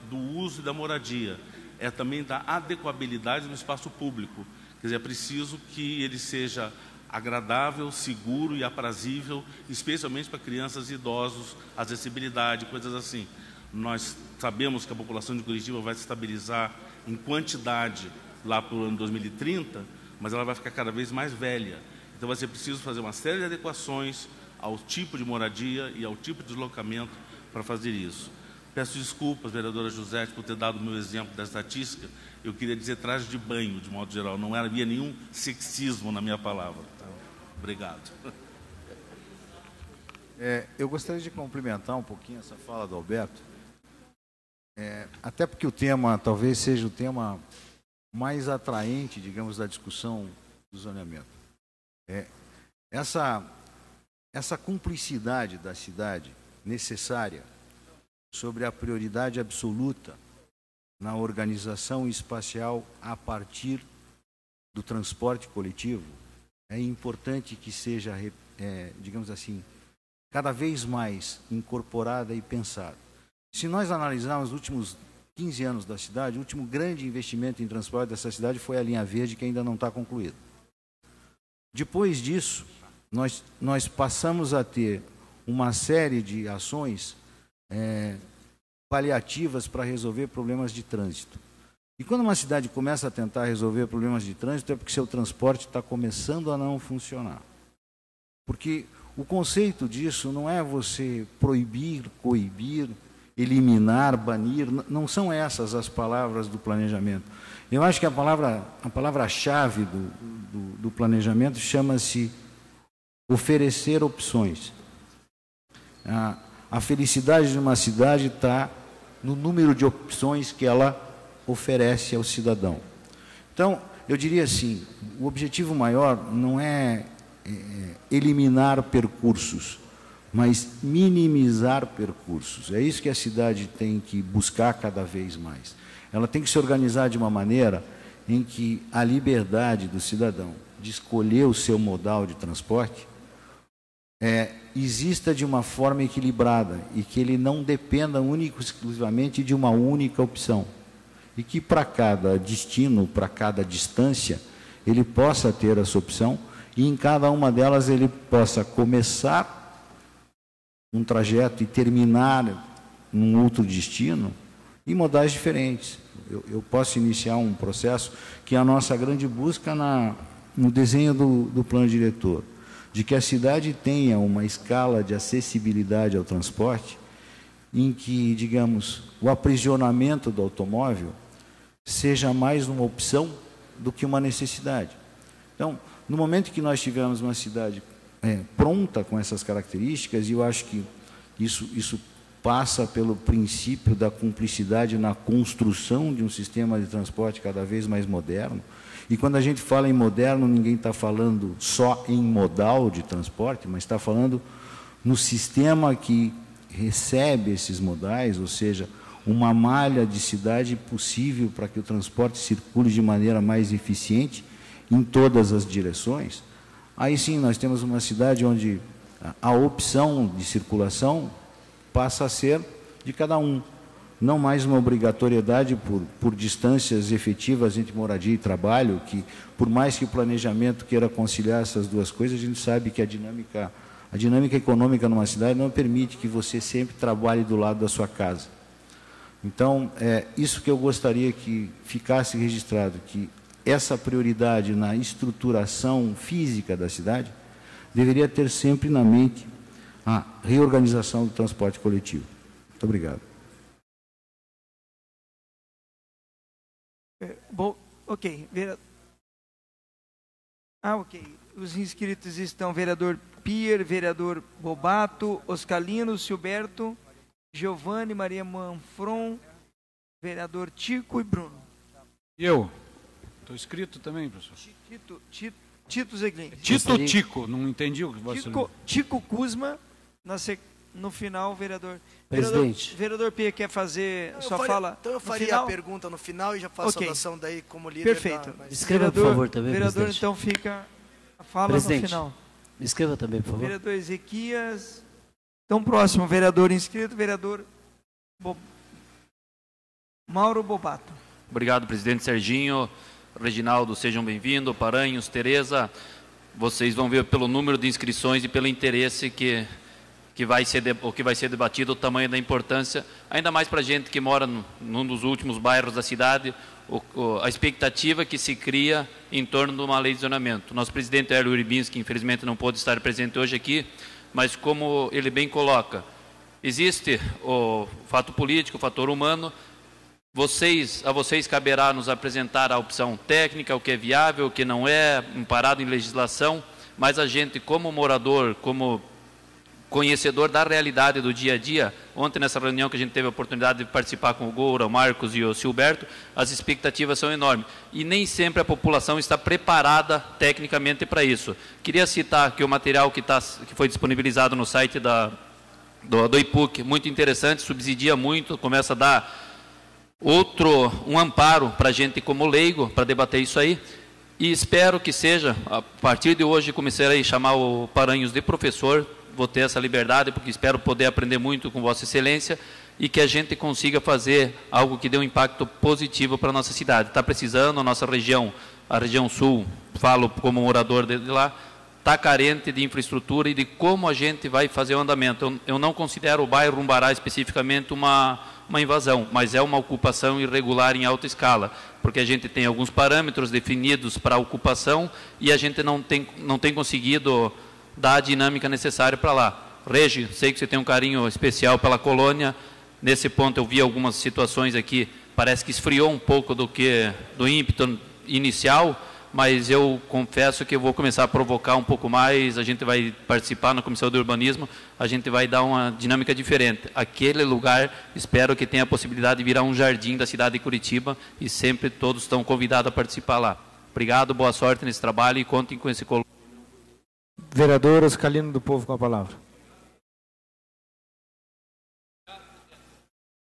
Speaker 4: do uso e da moradia, é também da adequabilidade do espaço público. Quer dizer, é preciso que ele seja agradável, seguro e aprazível, especialmente para crianças e idosos, acessibilidade, coisas assim. Nós sabemos que a população de Curitiba vai se estabilizar em quantidade lá para o ano 2030, mas ela vai ficar cada vez mais velha. Então vai ser preciso fazer uma série de adequações ao tipo de moradia e ao tipo de deslocamento para fazer isso. Peço desculpas, vereadora Josete, por ter dado o meu exemplo da estatística. Eu queria dizer traje de banho, de modo geral. Não havia nenhum sexismo na minha palavra. Tá? Obrigado.
Speaker 3: Eu gostaria de complementar um pouquinho essa fala do Alberto. Até porque o tema talvez seja o tema mais atraente, digamos, da discussão do zoneamento. Essa cumplicidade da cidade necessária sobre a prioridade absoluta na organização espacial a partir do transporte coletivo, é importante que seja, digamos assim, cada vez mais incorporada e pensada. Se nós analisarmos os últimos 15 anos da cidade, o último grande investimento em transporte dessa cidade foi a linha verde, que ainda não está concluída. Depois disso, nós passamos a ter uma série de ações paliativas para resolver problemas de trânsito. E quando uma cidade começa a tentar resolver problemas de trânsito, é porque seu transporte está começando a não funcionar. Porque o conceito disso não é você proibir, coibir, eliminar, banir, não são essas as palavras do planejamento. Eu acho que a palavra-chave do planejamento chama-se oferecer opções. A felicidade de uma cidade está no número de opções que ela oferece ao cidadão. Então, eu diria assim, o objetivo maior não é eliminar percursos, mas minimizar percursos. É isso que a cidade tem que buscar cada vez mais. Ela tem que se organizar de uma maneira em que a liberdade do cidadão de escolher o seu modal de transporte exista de uma forma equilibrada e que ele não dependa único e exclusivamente de uma única opção. E que para cada destino, para cada distância, ele possa ter essa opção e em cada uma delas ele possa começar um trajeto e terminar num outro destino em modais diferentes. Eu posso iniciar um processo que é a nossa grande busca no desenho do plano diretor, de que a cidade tenha uma escala de acessibilidade ao transporte em que, digamos, o aprisionamento do automóvel seja mais uma opção do que uma necessidade. Então, no momento que nós tivermos uma cidade pronta com essas características, e eu acho que isso passa pelo princípio da cumplicidade na construção de um sistema de transporte cada vez mais moderno. E quando a gente fala em moderno, ninguém está falando só em modal de transporte, mas está falando no sistema que recebe esses modais, ou seja, uma malha de cidade possível para que o transporte circule de maneira mais eficiente em todas as direções. Aí sim, nós temos uma cidade onde a opção de circulação passa a ser de cada um, não mais uma obrigatoriedade por distâncias efetivas entre moradia e trabalho, que por mais que o planejamento queira conciliar essas duas coisas, a gente sabe que a dinâmica econômica numa cidade não permite que você sempre trabalhe do lado da sua casa. Então, isso que eu gostaria que ficasse registrado, que essa prioridade na estruturação física da cidade deveria ter sempre na mente a reorganização do transporte coletivo. Muito obrigado.
Speaker 1: Bom, ok. Ok. Os inscritos estão vereador Pier, vereador Bobato, Oscalino, Silberto, Giovanni, Maria Manfron, vereador Tico e Bruno.
Speaker 9: E eu? Estou inscrito também, professor.
Speaker 1: Tito Zeglin.
Speaker 9: Tito Tico, não entendi o que você...
Speaker 1: Tico Kuzma, no final, vereador...
Speaker 10: Presidente.
Speaker 1: Vereador Pia quer fazer sua fala?
Speaker 2: Então eu faria a pergunta no final e já faço a noção daí como líder.
Speaker 1: Perfeito.
Speaker 10: Escreva, por favor, também,
Speaker 1: vereador,
Speaker 10: presidente.
Speaker 1: Então fica a fala
Speaker 10: presidente,
Speaker 1: no final.
Speaker 10: Escreva também, por favor.
Speaker 1: Vereador Ezequias. Então, próximo, vereador inscrito, vereador Mauro Bobato.
Speaker 11: Obrigado, presidente Serginho. Reginaldo, sejam bem-vindos. Paranhos, Tereza, vocês vão ver pelo número de inscrições e pelo interesse que vai ser debatido, o tamanho da importância, ainda mais para a gente que mora num dos últimos bairros da cidade, a expectativa que se cria em torno de uma lei de zonamento. Nosso presidente Hélio Uribinski, infelizmente, não pôde estar presente hoje aqui, mas como ele bem coloca, existe o fato político, o fator humano. A vocês caberá nos apresentar a opção técnica, o que é viável, o que não é, amparado em legislação, mas a gente, como morador, como conhecedor da realidade do dia a dia, ontem nessa reunião que a gente teve a oportunidade de participar com o Goura, o Marcos e o Silberto, as expectativas são enormes. E nem sempre a população está preparada tecnicamente para isso. Queria citar que o material que foi disponibilizado no site do IPUC, muito interessante, subsidia muito, começa a dar um amparo para a gente como leigo, para debater isso aí, e espero que seja, a partir de hoje, começarei a chamar o Paranhos de professor, vou ter essa liberdade, porque espero poder aprender muito com Vossa Excelência, e que a gente consiga fazer algo que dê um impacto positivo para a nossa cidade. Está precisando, a nossa região, a região sul, falo como morador de lá, está carente de infraestrutura e de como a gente vai fazer o andamento. Eu não considero o bairro Umbará especificamente uma invasão, mas é uma ocupação irregular em alta escala, porque a gente tem alguns parâmetros definidos para a ocupação e a gente não tem conseguido dar a dinâmica necessária para lá. Regi, sei que você tem um carinho especial pela colônia, nesse ponto eu vi algumas situações aqui, parece que esfriou um pouco do ímpeto inicial, mas eu confesso que eu vou começar a provocar um pouco mais, a gente vai participar na Comissão de Urbanismo, a gente vai dar uma dinâmica diferente. Aquele lugar, espero que tenha a possibilidade de virar um jardim da cidade de Curitiba e sempre todos estão convidados a participar lá. Obrigado, boa sorte nesse trabalho e contem com esse colo.
Speaker 7: Vereador Oscalino do Povo com a palavra.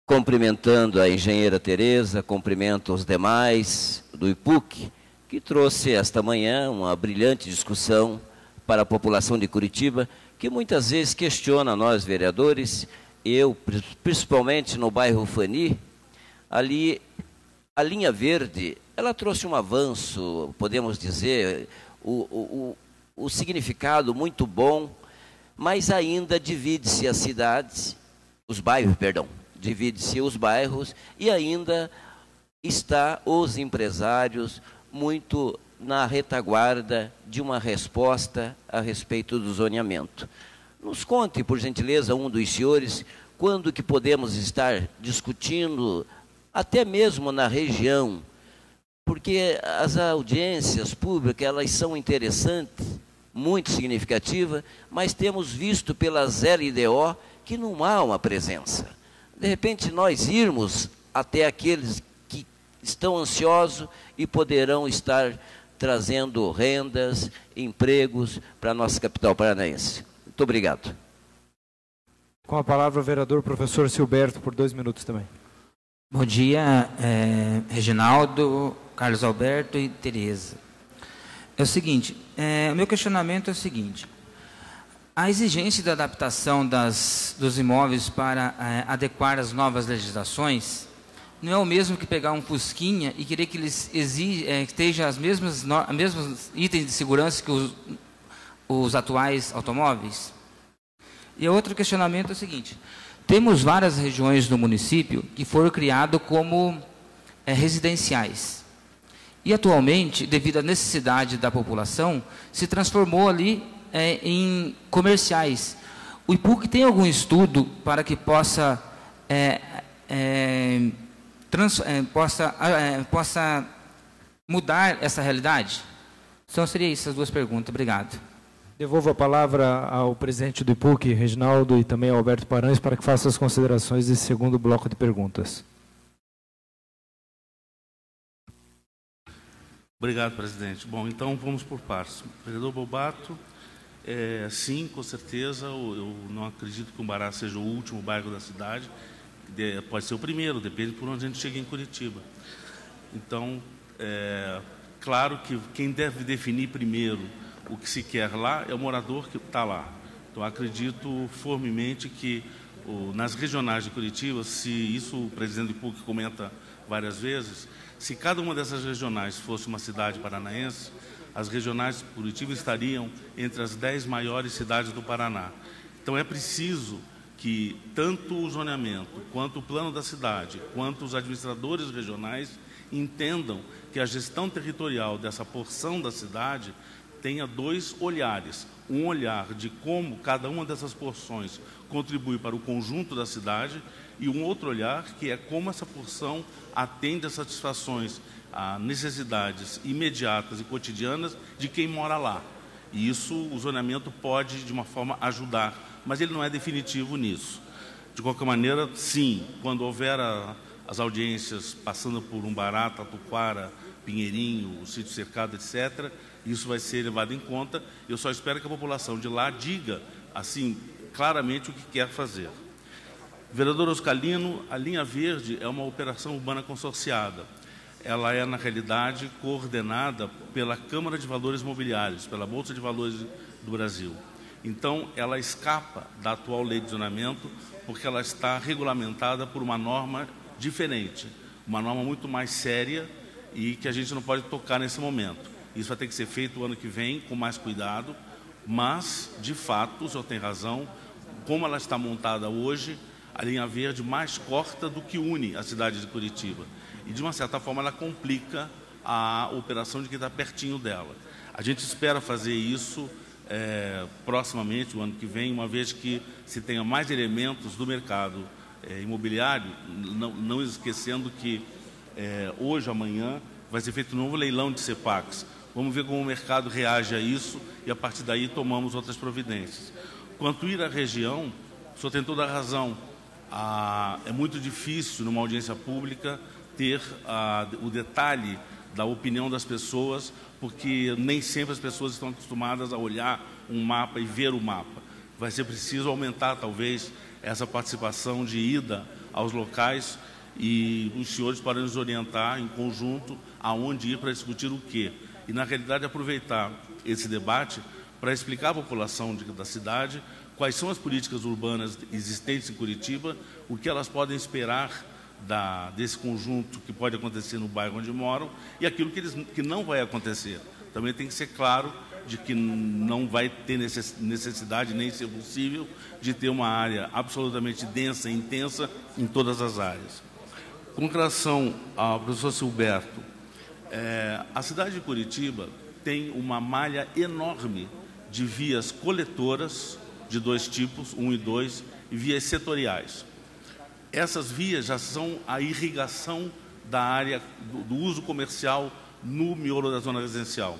Speaker 10: Cumprimentando a engenheira Tereza, cumprimento os demais do IPUC, que trouxe esta manhã uma brilhante discussão para a população de Curitiba, que muitas vezes questiona nós, vereadores, eu, principalmente no bairro Fani, ali a linha verde, ela trouxe um avanço, podemos dizer, o o significado muito bom, mas ainda divide-se as cidades, os bairros, perdão, divide-se os bairros e ainda está os empresários muito na retaguarda de uma resposta a respeito do zoneamento. Nos conte, por gentileza, um dos senhores, quando que podemos estar discutindo, até mesmo na região, porque as audiências públicas, elas são interessantes, muito significativas, mas temos visto pelas LDO que não há uma presença. De repente, nós irmos até aqueles que estão ansiosos e poderão estar trazendo rendas, empregos para a nossa capital paranaense. Muito obrigado.
Speaker 7: Com a palavra o vereador professor Silberto, por 2 minutos também.
Speaker 12: Bom dia, Reginaldo, Carlos Alberto e Tereza. É o seguinte, o meu questionamento é o seguinte: a exigência da adaptação dos imóveis para adequar as novas legislações não é o mesmo que pegar um Fusquinha e querer que eles estejam os mesmos itens de segurança que os atuais automóveis? E outro questionamento é o seguinte: temos várias regiões do município que foram criadas como residenciais. E atualmente, devido à necessidade da população, se transformou ali em comerciais. O IPUC tem algum estudo para que possa mudar essa realidade? Então, seria isso, as 2 perguntas. Obrigado.
Speaker 7: Devolvo a palavra ao presidente do IPUC, Reginaldo, e também ao Alberto Paranhos, para que faça as considerações desse segundo bloco de perguntas.
Speaker 4: Obrigado, presidente. Bom, então vamos por partes. Vereador Bobato, sim, com certeza, eu não acredito que Umbará seja o último bairro da cidade, pode ser o primeiro, depende por onde a gente chega em Curitiba. Então, claro que quem deve definir primeiro o que se quer lá é o morador que está lá. Então, acredito firmemente que nas regionais de Curitiba, se isso o presidente do IPUC comenta várias vezes, se cada uma dessas regionais fosse uma cidade paranaense, as regionais de Curitiba estariam entre as 10 maiores cidades do Paraná. Então é preciso que tanto o zoneamento, quanto o plano da cidade, quanto os administradores regionais entendam que a gestão territorial dessa porção da cidade tenha 2 olhares. Um olhar de como cada uma dessas porções contribui para o conjunto da cidade e um outro olhar que é como essa porção atende às satisfações, a necessidades imediatas e cotidianas de quem mora lá. E isso o zoneamento pode, de uma forma, ajudar, mas ele não é definitivo nisso. De qualquer maneira, sim, quando houver as audiências passando por Umbará, Tatuquara, Pinheirinho, o Sítio Cercado, etc., isso vai ser levado em conta. Eu só espero que a população de lá diga, assim, claramente o que quer fazer. Vereador Oscalino, a linha verde é uma operação urbana consorciada. Ela é, na realidade, coordenada pela Câmara de Valores Mobiliários, pela Bolsa de Valores do Brasil. Então, ela escapa da atual lei de zonamento, porque ela está regulamentada por uma norma diferente, uma norma muito mais séria e que a gente não pode tocar nesse momento. Isso vai ter que ser feito o ano que vem, com mais cuidado, mas, de fato, o senhor tem razão, como ela está montada hoje, a linha verde mais corta do que une a cidade de Curitiba. E, de uma certa forma, ela complica a operação de quem está pertinho dela. A gente espera fazer isso proximamente, o ano que vem, uma vez que se tenha mais elementos do mercado imobiliário, não esquecendo que hoje, amanhã, vai ser feito um novo leilão de CEPACs. Vamos ver como o mercado reage a isso e, a partir daí, tomamos outras providências. Quanto ir à região, o senhor tem toda a razão. É muito difícil, numa audiência pública, ter o detalhe da opinião das pessoas, porque nem sempre as pessoas estão acostumadas a olhar um mapa e ver o mapa. Vai ser preciso aumentar, talvez, essa participação de ida aos locais e os senhores podem nos orientar em conjunto aonde ir para discutir o quê. E, na realidade, aproveitar esse debate para explicar à população da cidade quais são as políticas urbanas existentes em Curitiba, o que elas podem esperar desse conjunto que pode acontecer no bairro onde moram e aquilo que não vai acontecer. Também tem que ser claro de que não vai ter necessidade, nem ser possível, de ter uma área absolutamente densa e intensa em todas as áreas. Com relação ao professor Silberto, a cidade de Curitiba tem uma malha enorme de vias coletoras de dois tipos, 1 e 2, e vias setoriais. Essas vias já são a irrigação da área do uso comercial no miolo da zona residencial,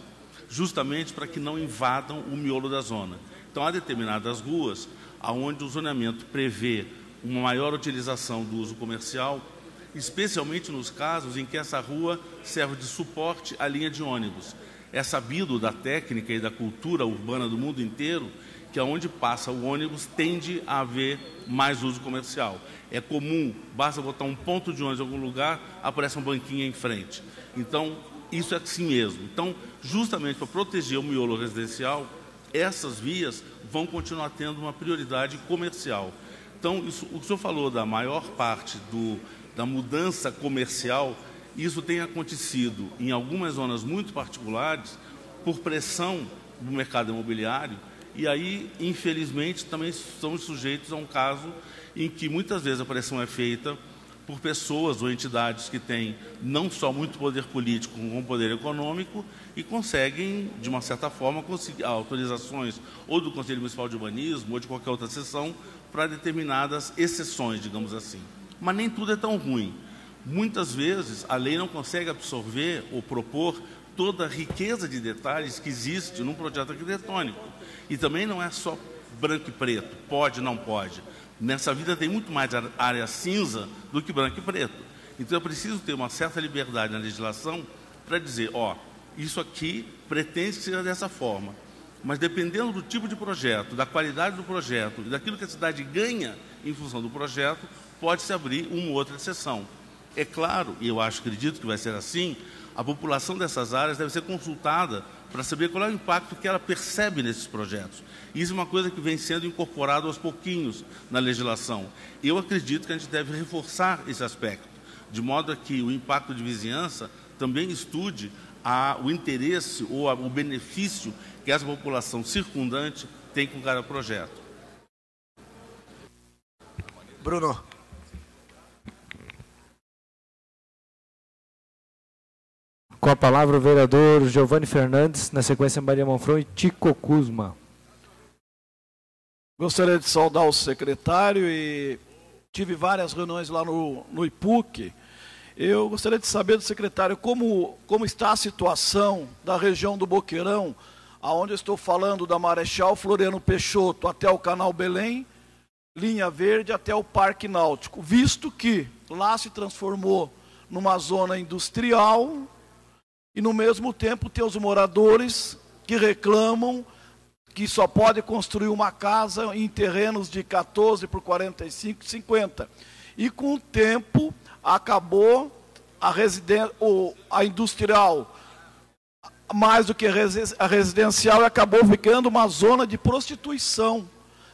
Speaker 4: justamente para que não invadam o miolo da zona. Então, há determinadas ruas onde o zoneamento prevê uma maior utilização do uso comercial, especialmente nos casos em que essa rua serve de suporte à linha de ônibus. É sabido da técnica e da cultura urbana do mundo inteiro que aonde passa o ônibus tende a haver mais uso comercial. É comum, basta botar um ponto de ônibus em algum lugar, aparece uma banquinha em frente. Então, isso é assim mesmo. Então, justamente para proteger o miolo residencial, essas vias vão continuar tendo uma prioridade comercial. Então, o que o senhor falou da maior parte da mudança comercial, isso tem acontecido em algumas zonas muito particulares por pressão do mercado imobiliário, e aí, infelizmente, também estamos sujeitos a um caso em que muitas vezes a pressão é feita por pessoas ou entidades que têm não só muito poder político, como poder econômico, e conseguem, de uma certa forma, conseguir autorizações ou do Conselho Municipal de Urbanismo ou de qualquer outra seção para determinadas exceções, digamos assim. Mas nem tudo é tão ruim. Muitas vezes a lei não consegue absorver ou propor toda a riqueza de detalhes que existe num projeto arquitetônico. E também não é só branco e preto, pode, não pode. Nessa vida tem muito mais área cinza do que branco e preto. Então é preciso ter uma certa liberdade na legislação para dizer, isso aqui pretende que seja dessa forma. Mas dependendo do tipo de projeto, da qualidade do projeto e daquilo que a cidade ganha em função do projeto, pode-se abrir uma ou outra exceção. É claro, e eu acredito que vai ser assim, a população dessas áreas deve ser consultada para saber qual é o impacto que ela percebe nesses projetos. Isso é uma coisa que vem sendo incorporado aos pouquinhos na legislação. Eu acredito que a gente deve reforçar esse aspecto, de modo a que o impacto de vizinhança também estude o interesse ou o benefício que essa população circundante tem com cada projeto.
Speaker 2: Bruno.
Speaker 7: Com a palavra o vereador Giovanni Fernandes, na sequência Maria Monfron e Tico Kuzma.
Speaker 13: Gostaria de saudar o secretário e tive várias reuniões lá no IPUC. Eu gostaria de saber do secretário como está a situação da região do Boqueirão, aonde eu estou falando da Marechal Floriano Peixoto até o Canal Belém, Linha Verde até o Parque Náutico, visto que lá se transformou numa zona industrial e, no mesmo tempo, tem os moradores que reclamam que só pode construir uma casa em terrenos de 14 por 45, 50. E, com o tempo, acabou a industrial, mais do que a residencial, acabou ficando uma zona de prostituição,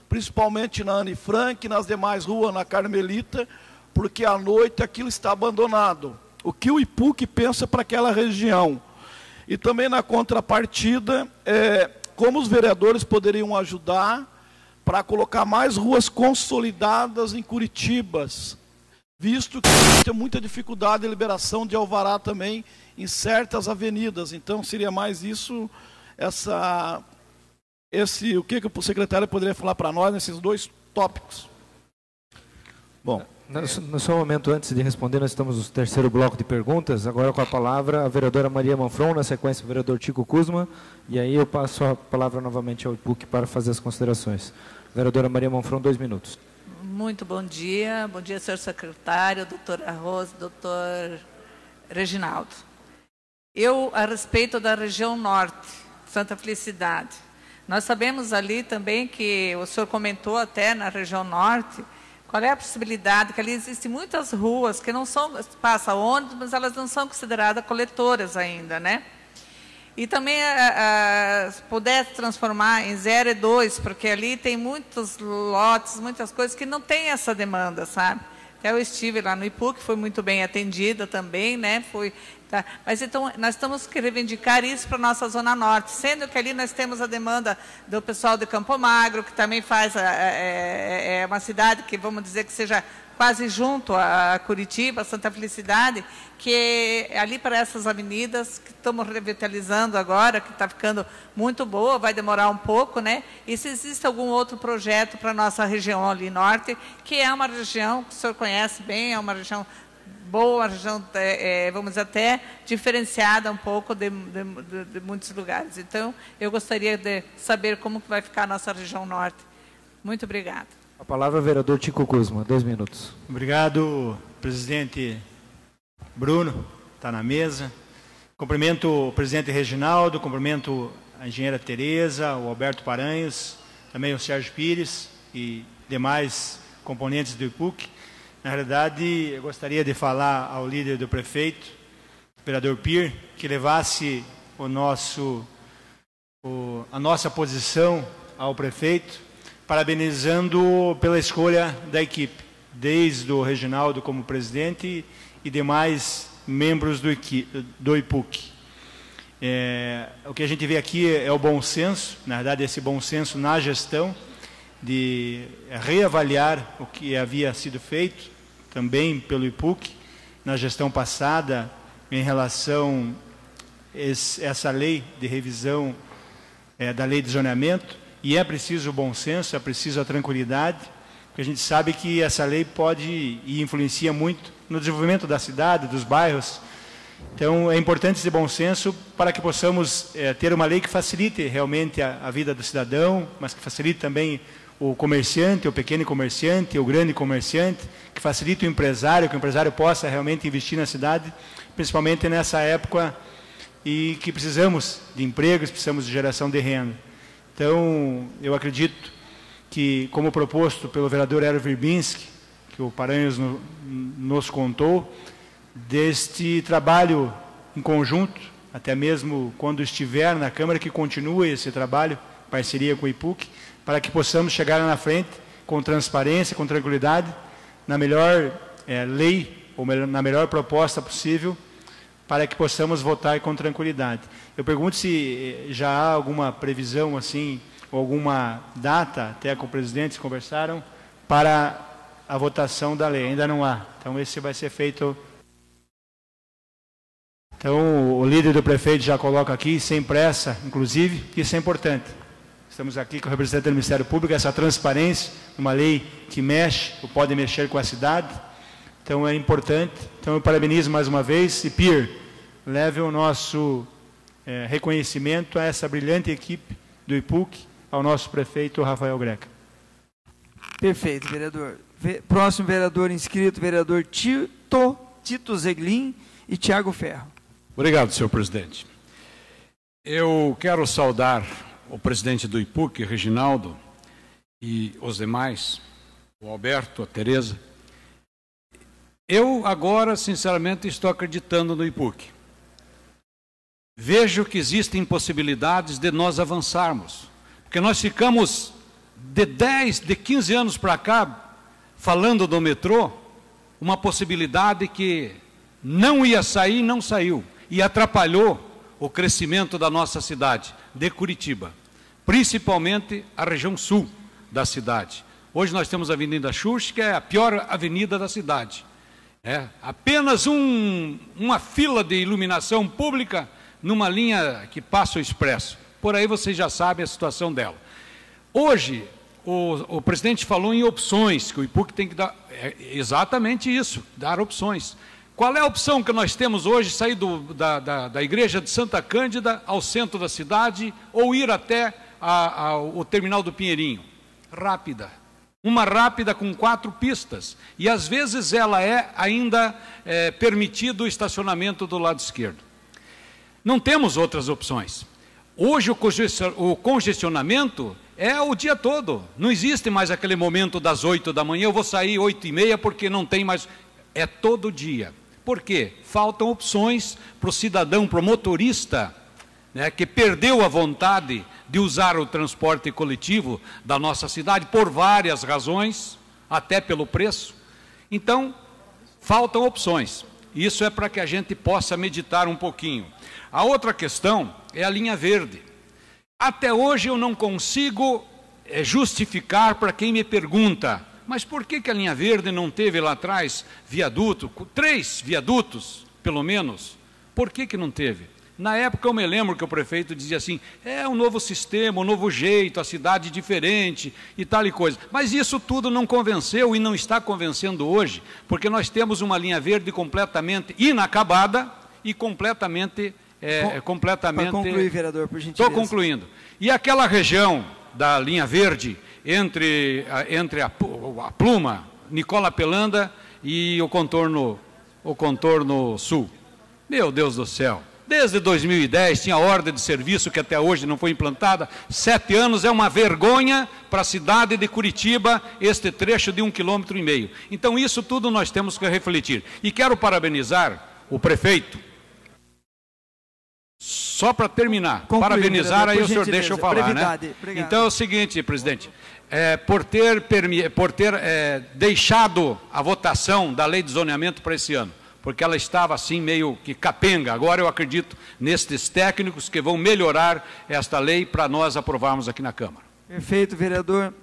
Speaker 13: principalmente na Anne Frank, nas demais ruas, na Carmelita, porque à noite aquilo está abandonado. O que o IPUC pensa para aquela região? E também na contrapartida, como os vereadores poderiam ajudar para colocar mais ruas consolidadas em Curitiba, visto que tem muita dificuldade de liberação de alvará também em certas avenidas. Então seria mais isso, o que o secretário poderia falar para nós nesses dois tópicos?
Speaker 7: Bom, no seu momento, antes de responder, nós estamos no terceiro bloco de perguntas. Agora com a palavra a vereadora Maria Monfron, na sequência o vereador Tico Kuzma, e aí eu passo a palavra novamente ao IPUC para fazer as considerações. Vereadora Maria Monfron, 2 minutos.
Speaker 14: Muito bom dia, senhor secretário, doutora Rose, doutor Reginaldo. Eu, a respeito da região norte, Santa Felicidade, nós sabemos ali também que o senhor comentou até na região norte, qual é a possibilidade que ali existem muitas ruas que não são, passa ônibus, mas elas não são consideradas coletoras ainda, né? E também pudesse transformar em 0 e 2, porque ali tem muitos lotes, muitas coisas que não tem essa demanda, sabe? Até eu estive lá no IPUC, foi muito bem atendida também, né? Tá? Mas então, nós temos que reivindicar isso para a nossa Zona Norte, sendo que ali nós temos a demanda do pessoal de Campo Magro, que também faz, é uma cidade que, vamos dizer, que seja quase junto a Curitiba, Santa Felicidade, que ali para essas avenidas que estamos revitalizando agora, que está ficando muito boa, vai demorar um pouco, né? E se existe algum outro projeto para a nossa região ali norte, que é uma região que o senhor conhece bem, é uma região boa, uma região, vamos dizer, até diferenciada um pouco de muitos lugares. Então, eu gostaria de saber como que vai ficar a nossa região norte. Muito obrigada.
Speaker 7: A palavra ao vereador Tico Kuzma, 2 minutos.
Speaker 15: Obrigado, presidente Bruno, está na mesa. Cumprimento o presidente Reginaldo, cumprimento a engenheira Tereza, o Alberto Paranhos, também o Sérgio Pires e demais componentes do IPUC. Na realidade, eu gostaria de falar ao líder do prefeito, o vereador Pir, que levasse a nossa posição ao prefeito, parabenizando pela escolha da equipe, desde o Reginaldo como presidente e demais membros do IPUC. O que a gente vê aqui é o bom senso, na verdade, esse bom senso na gestão, de reavaliar o que havia sido feito, também pelo IPUC, na gestão passada, em relação a essa lei de revisão da lei de zoneamento, e é preciso o bom senso, é preciso a tranquilidade, porque a gente sabe que essa lei pode e influencia muito no desenvolvimento da cidade, dos bairros. Então, é importante esse bom senso para que possamos ter uma lei que facilite realmente a vida do cidadão, mas que facilite também o comerciante, o pequeno comerciante, o grande comerciante, que facilite o empresário, que o empresário possa realmente investir na cidade, principalmente nessa época e que precisamos de empregos, precisamos de geração de renda. Então, eu acredito que, como proposto pelo vereador Hélio Virbinski, que o Paranhos nos contou, deste trabalho em conjunto, até mesmo quando estiver na Câmara, que continue esse trabalho, parceria com o IPUC, para que possamos chegar lá na frente com transparência, com tranquilidade, na melhor lei, ou na melhor proposta possível, para que possamos votar com tranquilidade. Eu pergunto se já há alguma previsão, assim, ou alguma data, até com o presidente, conversaram, para a votação da lei. Ainda não há. Então, esse vai ser feito. Então, o líder do prefeito já coloca aqui, sem pressa, inclusive, que isso é importante. Estamos aqui com o representante do Ministério Público, essa transparência, uma lei que mexe, ou pode mexer com a cidade. Então, é importante. Então, eu parabenizo mais uma vez. E, Pir, leve o nosso reconhecimento a essa brilhante equipe do IPUC, ao nosso prefeito Rafael Greca.
Speaker 1: Perfeito, vereador. Próximo vereador inscrito, vereador Tito Zeglin e Tiago Ferro.
Speaker 9: Obrigado, senhor presidente. Eu quero saudar o presidente do IPUC, Reginaldo, e os demais, o Alberto, a Tereza. Eu agora, sinceramente, estou acreditando no IPUC. Vejo que existem possibilidades de nós avançarmos, porque nós ficamos de 15 anos para cá falando do metrô, uma possibilidade que não ia sair, não saiu, e atrapalhou o crescimento da nossa cidade, de Curitiba, principalmente a região sul da cidade. Hoje nós temos a Avenida Xuxa, que é a pior avenida da cidade. É apenas uma fila de iluminação pública numa linha que passa o expresso. Por aí vocês já sabem a situação dela. Hoje, o presidente falou em opções, que o IPUC tem que dar exatamente isso, dar opções. Qual é a opção que nós temos hoje, sair da igreja de Santa Cândida ao centro da cidade ou ir até o terminal do Pinheirinho? Rápida. Uma rápida com 4 pistas. E às vezes ela ainda permitido o estacionamento do lado esquerdo. Não temos outras opções. Hoje o congestionamento é o dia todo. Não existe mais aquele momento das 8 da manhã, eu vou sair 8h30 porque não tem mais. É todo dia. Por quê? Faltam opções para o cidadão, para o motorista, né, que perdeu a vontade de usar o transporte coletivo da nossa cidade por várias razões, até pelo preço. Então, faltam opções. Isso é para que a gente possa meditar um pouquinho. A outra questão é a linha verde. Até hoje eu não consigo justificar para quem me pergunta, mas por que a linha verde não teve lá atrás viaduto, 3 viadutos, pelo menos? Por que não teve? Na época eu me lembro que o prefeito dizia assim, é um novo sistema, um novo jeito, a cidade diferente e tal e coisa. Mas isso tudo não convenceu e não está convencendo hoje, porque nós temos uma linha verde completamente inacabada e completamente... Para
Speaker 1: concluir, vereador, por gentileza.
Speaker 9: Estou concluindo. E aquela região da linha verde, entre a Pluma, Nicola Pelanda e o contorno sul. Meu Deus do céu. Desde 2010 tinha ordem de serviço que até hoje não foi implantada. 7 anos é uma vergonha para a cidade de Curitiba, este trecho de 1,5 km. Então isso tudo nós temos que refletir. E quero parabenizar o prefeito. Só para terminar, parabenizar, aí o senhor deixa eu falar, né? Então é o seguinte, presidente, por ter deixado a votação da lei de zoneamento para esse ano, porque ela estava assim meio que capenga. Agora eu acredito nestes técnicos que vão melhorar esta lei para nós aprovarmos aqui na Câmara.
Speaker 1: Perfeito, vereador.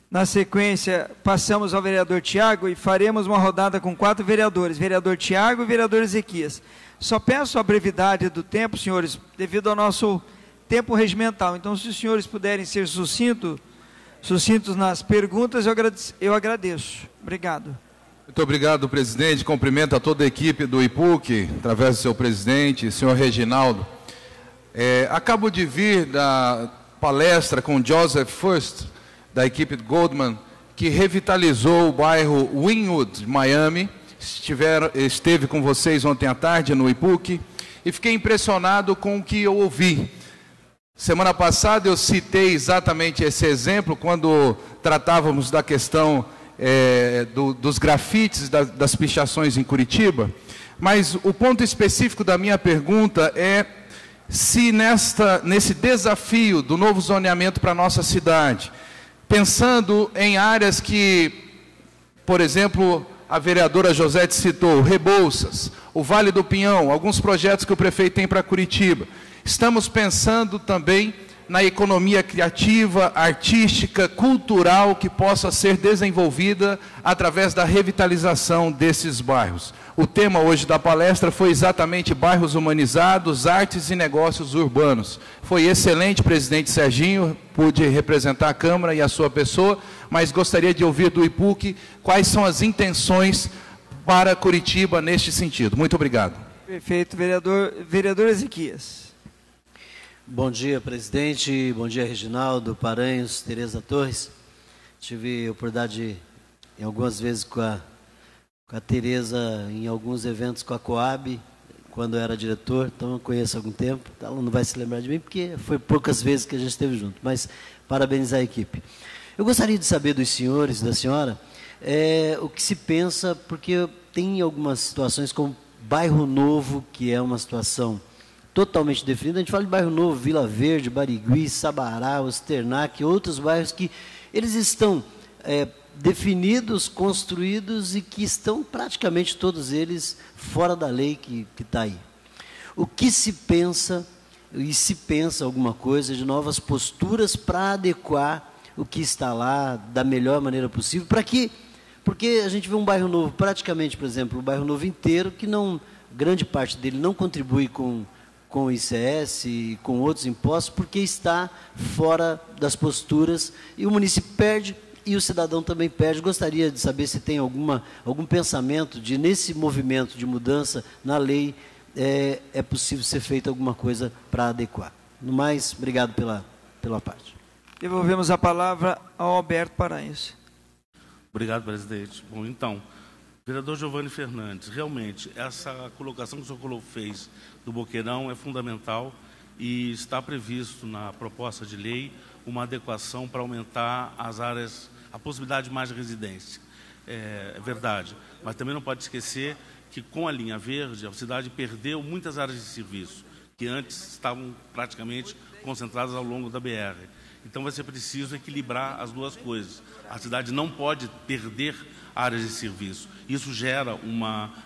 Speaker 1: Na sequência, passamos ao vereador Tiago e faremos uma rodada com 4 vereadores, vereador Tiago e vereador Ezequias. Só peço a brevidade do tempo, senhores, devido ao nosso tempo regimental. Então, se os senhores puderem ser sucintos nas perguntas, eu agradeço. Obrigado.
Speaker 16: Muito obrigado, presidente. Cumprimento a toda a equipe do IPUC, através do seu presidente, senhor Reginaldo. Acabo de vir da palestra com Joseph First, da equipe de Goldman, que revitalizou o bairro Wynwood, de Miami. Esteve com vocês ontem à tarde no IPUC e fiquei impressionado com o que eu ouvi. Semana passada eu citei exatamente esse exemplo quando tratávamos da questão dos grafites, das pichações em Curitiba, mas o ponto específico da minha pergunta é se nesse desafio do novo zoneamento para a nossa cidade, pensando em áreas que, por exemplo, a vereadora Josete citou, Rebouças, o Vale do Pinhão, alguns projetos que o prefeito tem para Curitiba. Estamos pensando também na economia criativa, artística, cultural, que possa ser desenvolvida através da revitalização desses bairros. O tema hoje da palestra foi exatamente bairros humanizados, artes e negócios urbanos. Foi excelente, presidente Serginho, pude representar a Câmara e a sua pessoa, mas gostaria de ouvir do IPUC quais são as intenções para Curitiba neste sentido. Muito obrigado.
Speaker 1: Perfeito, vereador Ezequias.
Speaker 17: Bom dia, presidente. Bom dia, Reginaldo, Paranhos, Tereza Torres. Tive a oportunidade, algumas vezes, com a Tereza, em alguns eventos com a Coab, quando eu era diretor, então eu conheço há algum tempo. Ela não vai se lembrar de mim, porque foi poucas vezes que a gente esteve junto, mas parabenizar a equipe. Eu gostaria de saber dos senhores, da senhora, o que se pensa, porque tem algumas situações como Bairro Novo, que é uma situação totalmente definida. A gente fala de Bairro Novo, Vila Verde, Barigui, Sabará, Osternac, outros bairros que eles estão definidos, construídos e que estão praticamente todos eles fora da lei que está aí. O que se pensa, e se pensa alguma coisa de novas posturas para adequar o que está lá da melhor maneira possível, para que, porque a gente vê um bairro novo, praticamente, por exemplo, o bairro novo inteiro, que não, grande parte dele não contribui com o ICS e com outros impostos, porque está fora das posturas, e o município perde, e o cidadão também perde. Gostaria de saber se tem algum pensamento de, nesse movimento de mudança na lei, é possível ser feita alguma coisa para adequar. No mais, obrigado pela parte.
Speaker 1: Devolvemos a palavra ao Alberto Paranhos.
Speaker 4: Obrigado, presidente. Bom, então, vereador Giovanni Fernandes, realmente, essa colocação que o senhor fez do Boqueirão é fundamental e está previsto na proposta de lei uma adequação para aumentar as áreas, a possibilidade de mais residência. É verdade, mas também não pode esquecer que com a linha verde a cidade perdeu muitas áreas de serviço, que antes estavam praticamente concentradas ao longo da BR. Então vai ser preciso equilibrar as duas coisas. A cidade não pode perder áreas de serviço. Isso gera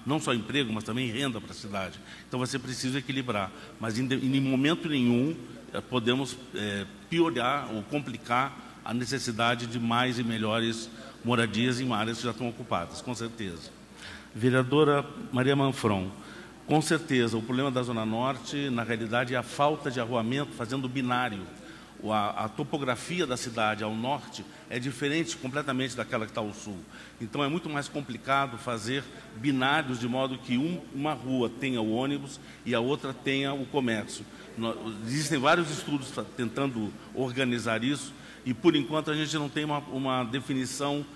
Speaker 4: não só emprego, mas também renda para a cidade. Então vai ser preciso equilibrar. Mas em momento nenhum podemos piorar ou complicar a necessidade de mais e melhores moradias em áreas que já estão ocupadas, com certeza. Vereadora Maria Manfron, com certeza o problema da Zona Norte, na realidade, é a falta de arruamento fazendo binário. A topografia da cidade ao norte é diferente completamente daquela que está ao sul. Então é muito mais complicado fazer binários de modo que uma rua tenha o ônibus e a outra tenha o comércio. Existem vários estudos tentando organizar isso e, por enquanto, a gente não tem uma definição,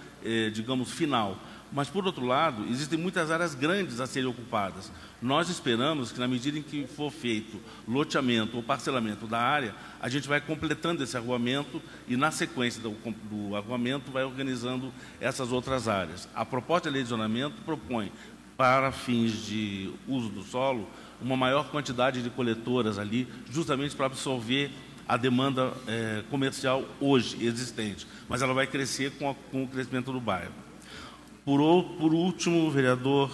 Speaker 4: digamos, final. Mas, por outro lado, existem muitas áreas grandes a serem ocupadas. Nós esperamos que, na medida em que for feito loteamento ou parcelamento da área, a gente vai completando esse arruamento e, na sequência do arruamento, vai organizando essas outras áreas. A proposta de lei de zonamento propõe, para fins de uso do solo, uma maior quantidade de coletoras ali, justamente para absorver a demanda comercial hoje existente. Mas ela vai crescer com o crescimento do bairro. Por último, vereador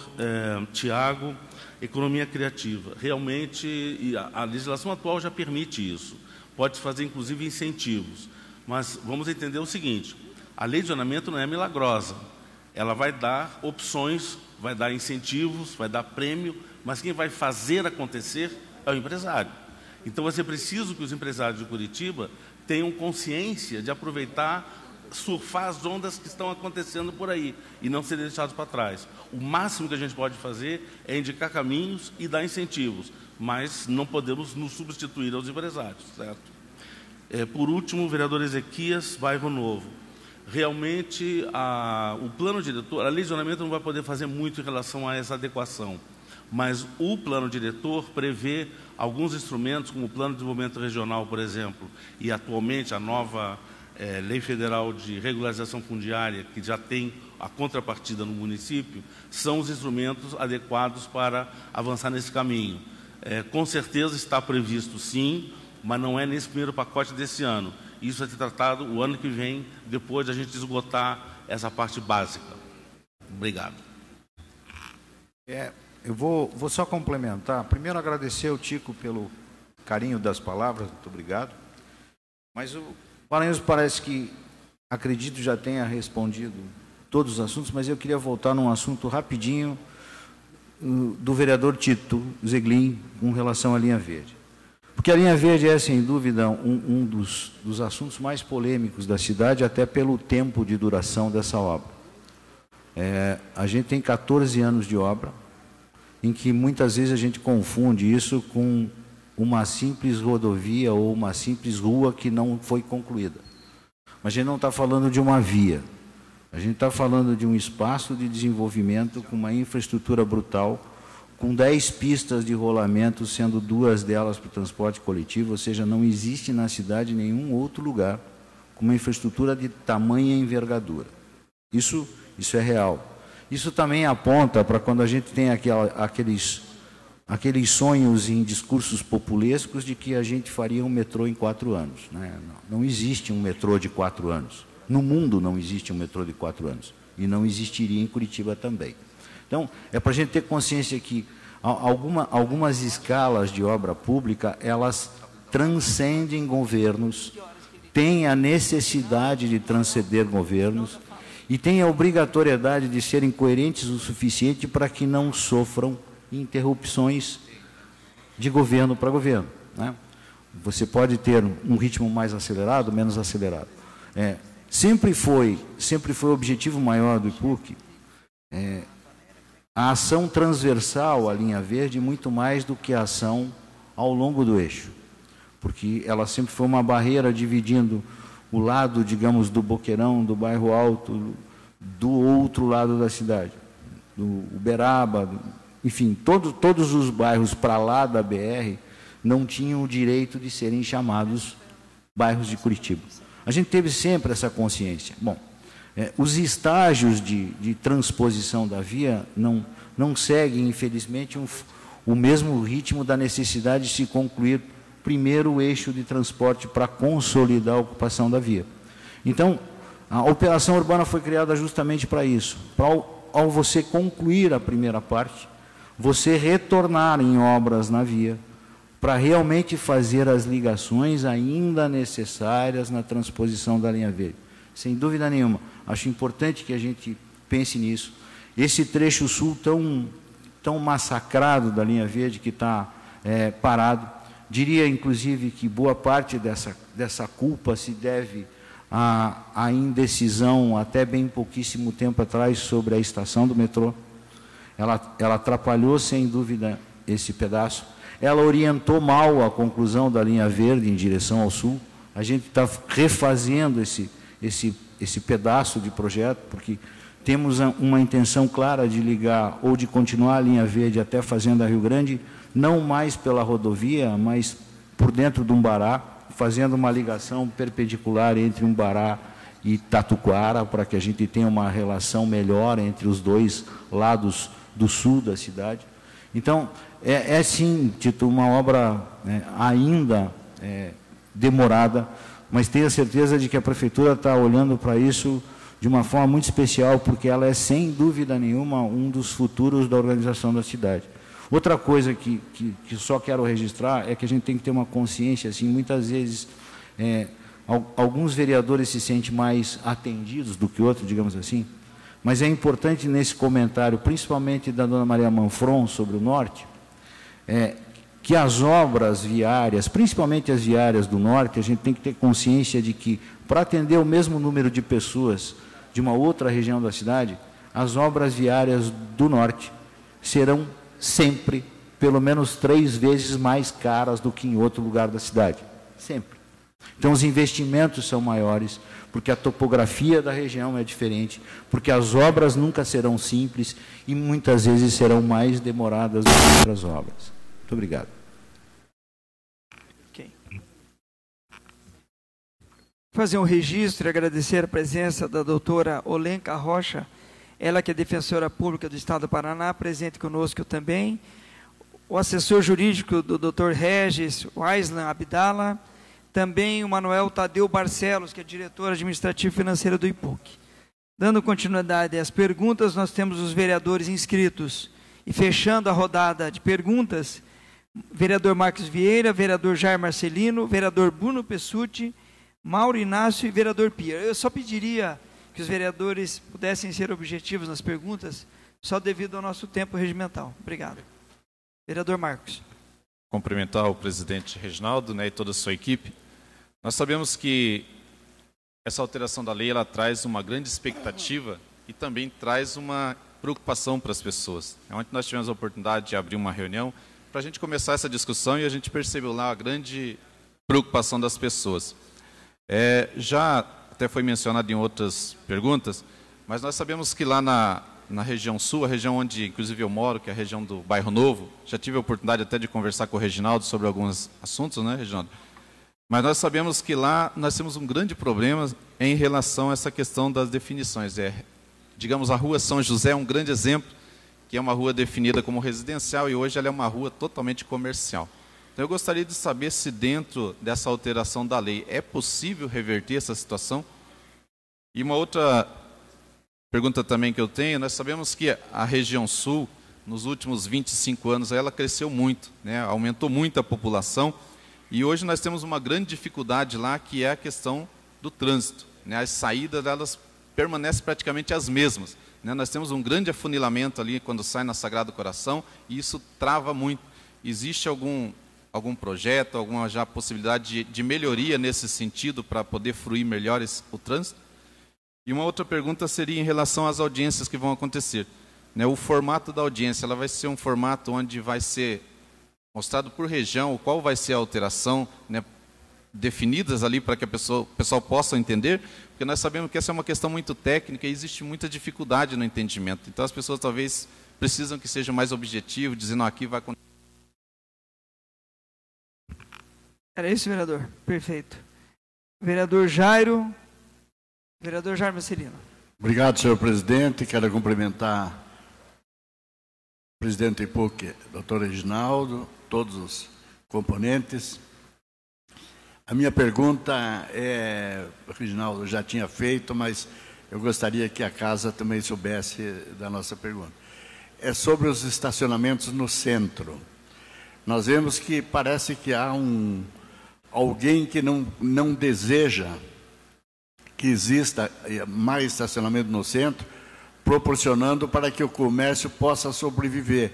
Speaker 4: Tiago, economia criativa. Realmente, a legislação atual já permite isso. Pode fazer, inclusive, incentivos. Mas vamos entender o seguinte, a lei de zonamento não é milagrosa. Ela vai dar opções, vai dar incentivos, vai dar prêmio, mas quem vai fazer acontecer é o empresário. Então, vai ser preciso que os empresários de Curitiba tenham consciência de aproveitar, surfar as ondas que estão acontecendo por aí e não serem deixados para trás. O máximo que a gente pode fazer é indicar caminhos e dar incentivos, mas não podemos nos substituir aos empresários, certo? Por último, o vereador Ezequias, Bairro Novo. Realmente, o plano diretor, a lei de zonamento não vai poder fazer muito em relação a essa adequação, mas o plano diretor prevê alguns instrumentos, como o Plano de Desenvolvimento Regional, por exemplo, e atualmente a nova Lei Federal de Regularização Fundiária, que já tem a contrapartida no município, são os instrumentos adequados para avançar nesse caminho. Com certeza está previsto, sim, mas não é nesse primeiro pacote desse ano. Isso vai ser tratado o ano que vem, depois de a gente esgotar essa parte básica. Obrigado.
Speaker 3: Eu vou só complementar. Primeiro, agradecer ao Tico pelo carinho das palavras, muito obrigado. Mas o Paranhos parece que, acredito, já tenha respondido todos os assuntos, mas eu queria voltar num assunto rapidinho do vereador Tito Zeglin com relação à linha verde. Porque a linha verde é, sem dúvida, um dos assuntos mais polêmicos da cidade, até pelo tempo de duração dessa obra. A gente tem 14 anos de obra, em que muitas vezes a gente confunde isso com uma simples rodovia ou uma simples rua que não foi concluída. Mas a gente não está falando de uma via, a gente está falando de um espaço de desenvolvimento com uma infraestrutura brutal, com 10 pistas de rolamento, sendo 2 delas para o transporte coletivo, ou seja, não existe na cidade nenhum outro lugar com uma infraestrutura de tamanha envergadura. Isso é real. Isso também aponta para quando a gente tem aqueles sonhos em discursos populescos de que a gente faria um metrô em 4 anos. Né? Não existe um metrô de 4 anos. No mundo não existe um metrô de 4 anos. E não existiria em Curitiba também. Então, é para a gente ter consciência que algumas escalas de obra pública, elas transcendem governos, têm a necessidade de transcender governos e têm a obrigatoriedade de serem coerentes o suficiente para que não sofram interrupções de governo para governo. Né? Você pode ter um ritmo mais acelerado, menos acelerado. Sempre foi o objetivo maior do IPUC a ação transversal à linha verde, muito mais do que a ação ao longo do eixo, porque ela sempre foi uma barreira dividindo o lado, digamos, do Boqueirão, do Bairro Alto, do outro lado da cidade, do Uberaba, enfim, todos os bairros para lá da BR não tinham o direito de serem chamados bairros de Curitiba. A gente teve sempre essa consciência. Bom, os estágios de transposição da via não seguem, infelizmente, o mesmo ritmo da necessidade de se concluir primeiro eixo de transporte para consolidar a ocupação da via. Então, a operação urbana foi criada justamente para isso, para ao você concluir a primeira parte, você retornar em obras na via, para realmente fazer as ligações ainda necessárias na transposição da linha verde. Sem dúvida nenhuma, acho importante que a gente pense nisso. Esse trecho sul tão massacrado da linha verde que está parado, diria inclusive que boa parte dessa culpa se deve à indecisão até bem pouquíssimo tempo atrás sobre a estação do metrô. Ela atrapalhou sem dúvida esse pedaço. Ela orientou mal a conclusão da linha verde em direção ao sul. A gente está refazendo esse pedaço de projeto, porque temos uma intenção clara de ligar ou de continuar a linha verde até a Fazenda Rio Grande, não mais pela rodovia, mas por dentro de Umbará, fazendo uma ligação perpendicular entre Umbará e Tatuquara, para que a gente tenha uma relação melhor entre os dois lados do sul da cidade. Então, sim, Tito, uma obra ainda demorada, mas tenho a certeza de que a Prefeitura está olhando para isso de uma forma muito especial, porque ela é, sem dúvida nenhuma, um dos futuros da organização da cidade. Outra coisa que só quero registrar é que a gente tem que ter uma consciência, assim, muitas vezes, alguns vereadores se sentem mais atendidos do que outros, digamos assim, mas é importante nesse comentário, principalmente da dona Maria Manfron sobre o norte, que as obras viárias, principalmente as viárias do norte, a gente tem que ter consciência de que, para atender o mesmo número de pessoas de uma outra região da cidade, as obras viárias do norte serão sempre, pelo menos 3 vezes mais caras do que em outro lugar da cidade. Sempre. Então, os investimentos são maiores, porque a topografia da região é diferente, porque as obras nunca serão simples e muitas vezes serão mais demoradas do que outras obras. Muito obrigado.
Speaker 1: Okay. Fazer um registro e agradecer a presença da doutora Olenka Rocha, ela que é defensora pública do Estado do Paraná, presente conosco também, o assessor jurídico do Dr. Regis, o Aislan Abdala, também o Manuel Tadeu Barcelos, que é diretor administrativo financeiro do IPUC. Dando continuidade às perguntas, nós temos os vereadores inscritos. E fechando a rodada de perguntas, vereador Marcos Vieira, vereador Jair Marcelino, vereador Bruno Pessutti, Mauro Inácio e vereador Pia. Eu só pediria que os vereadores pudessem ser objetivos nas perguntas, só devido ao nosso tempo regimental. Obrigado. Vereador Marcos.
Speaker 18: Cumprimentar o presidente Reginaldo, e toda a sua equipe. Nós sabemos que essa alteração da lei ela traz uma grande expectativa e também traz uma preocupação para as pessoas. Ontem nós tivemos a oportunidade de abrir uma reunião para a gente começar essa discussão e a gente percebeu lá a grande preocupação das pessoas. Já até foi mencionado em outras perguntas, mas nós sabemos que lá na região sul, a região onde inclusive eu moro, que é a região do Bairro Novo, já tive a oportunidade até de conversar com o Reginaldo sobre alguns assuntos, né, Reginaldo? Mas nós sabemos que lá nós temos um grande problema em relação a essa questão das definições. Digamos, a rua São José é um grande exemplo, que é uma rua definida como residencial e hoje ela é uma rua totalmente comercial. Então eu gostaria de saber se dentro dessa alteração da lei é possível reverter essa situação. E uma outra pergunta também que eu tenho, nós sabemos que a região sul, nos últimos 25 anos, ela cresceu muito, aumentou muito a população, e hoje nós temos uma grande dificuldade lá, que é a questão do trânsito. As saídas delas permanecem praticamente as mesmas. Nós temos um grande afunilamento ali quando sai na Sagrado Coração, e isso trava muito. Existe algum projeto, alguma já possibilidade de melhoria nesse sentido para poder fluir melhor o trânsito? E uma outra pergunta seria em relação às audiências que vão acontecer. O formato da audiência, ela vai ser um formato onde vai ser mostrado por região qual vai ser a alteração, definidas ali para que o pessoal possa entender, porque nós sabemos que essa é uma questão muito técnica e existe muita dificuldade no entendimento. Então as pessoas talvez precisam que seja mais objetivo, dizendo aqui vai acontecer.
Speaker 1: Era isso, vereador? Perfeito. Vereador Jairo Marcelino.
Speaker 19: Obrigado, senhor presidente. Quero cumprimentar o presidente do IPUC, doutor Reginaldo, todos os componentes, A minha pergunta é, Reginaldo já tinha feito, mas eu gostaria que a casa também soubesse da nossa pergunta. É sobre os estacionamentos no centro. Nós vemos que parece que há alguém que não deseja que exista mais estacionamento no centro, proporcionando para que o comércio possa sobreviver.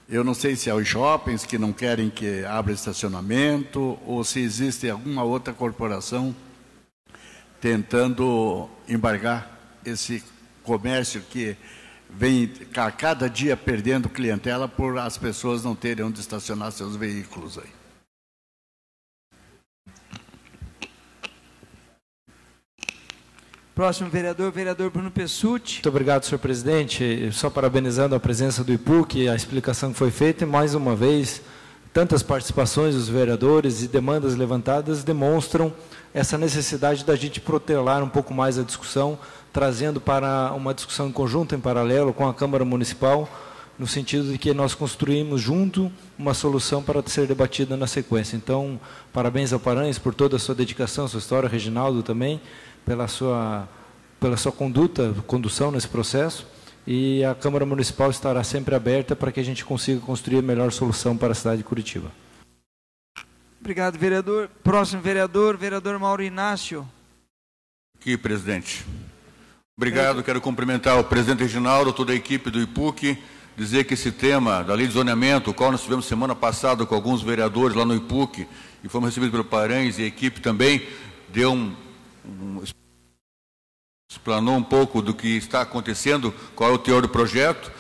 Speaker 19: Eu não sei se é os shoppings que não querem que abra estacionamento ou se existe alguma outra corporação tentando embargar esse comércio que vem a cada dia perdendo clientela por as pessoas não terem onde estacionar seus veículos aí.
Speaker 1: Próximo vereador, vereador Bruno Pessutti.
Speaker 7: Muito obrigado, senhor presidente. Só parabenizando a presença do IPUC, a explicação que foi feita e, mais uma vez, tantas participações dos vereadores e demandas levantadas demonstram essa necessidade da gente protelar um pouco mais a discussão, trazendo para uma discussão em conjunto, em paralelo com a Câmara Municipal, no sentido de que nós construímos junto uma solução para ser debatida na sequência. Então, parabéns ao Paranhos por toda a sua dedicação, sua história, Reginaldo também, pela sua condução nesse processo, e a Câmara Municipal estará sempre aberta para que a gente consiga construir a melhor solução para a cidade de Curitiba.
Speaker 1: Obrigado, vereador. Próximo vereador, vereador Mauro Inácio.
Speaker 20: Aqui, presidente. Obrigado, quero cumprimentar o presidente Reginaldo, toda a equipe do IPUC, dizer que esse tema da lei de zoneamento, o qual nós tivemos semana passada com alguns vereadores lá no IPUC, e fomos recebidos pelo Paranhos e a equipe também, deu explanou um pouco do que está acontecendo, qual é o teor do projeto.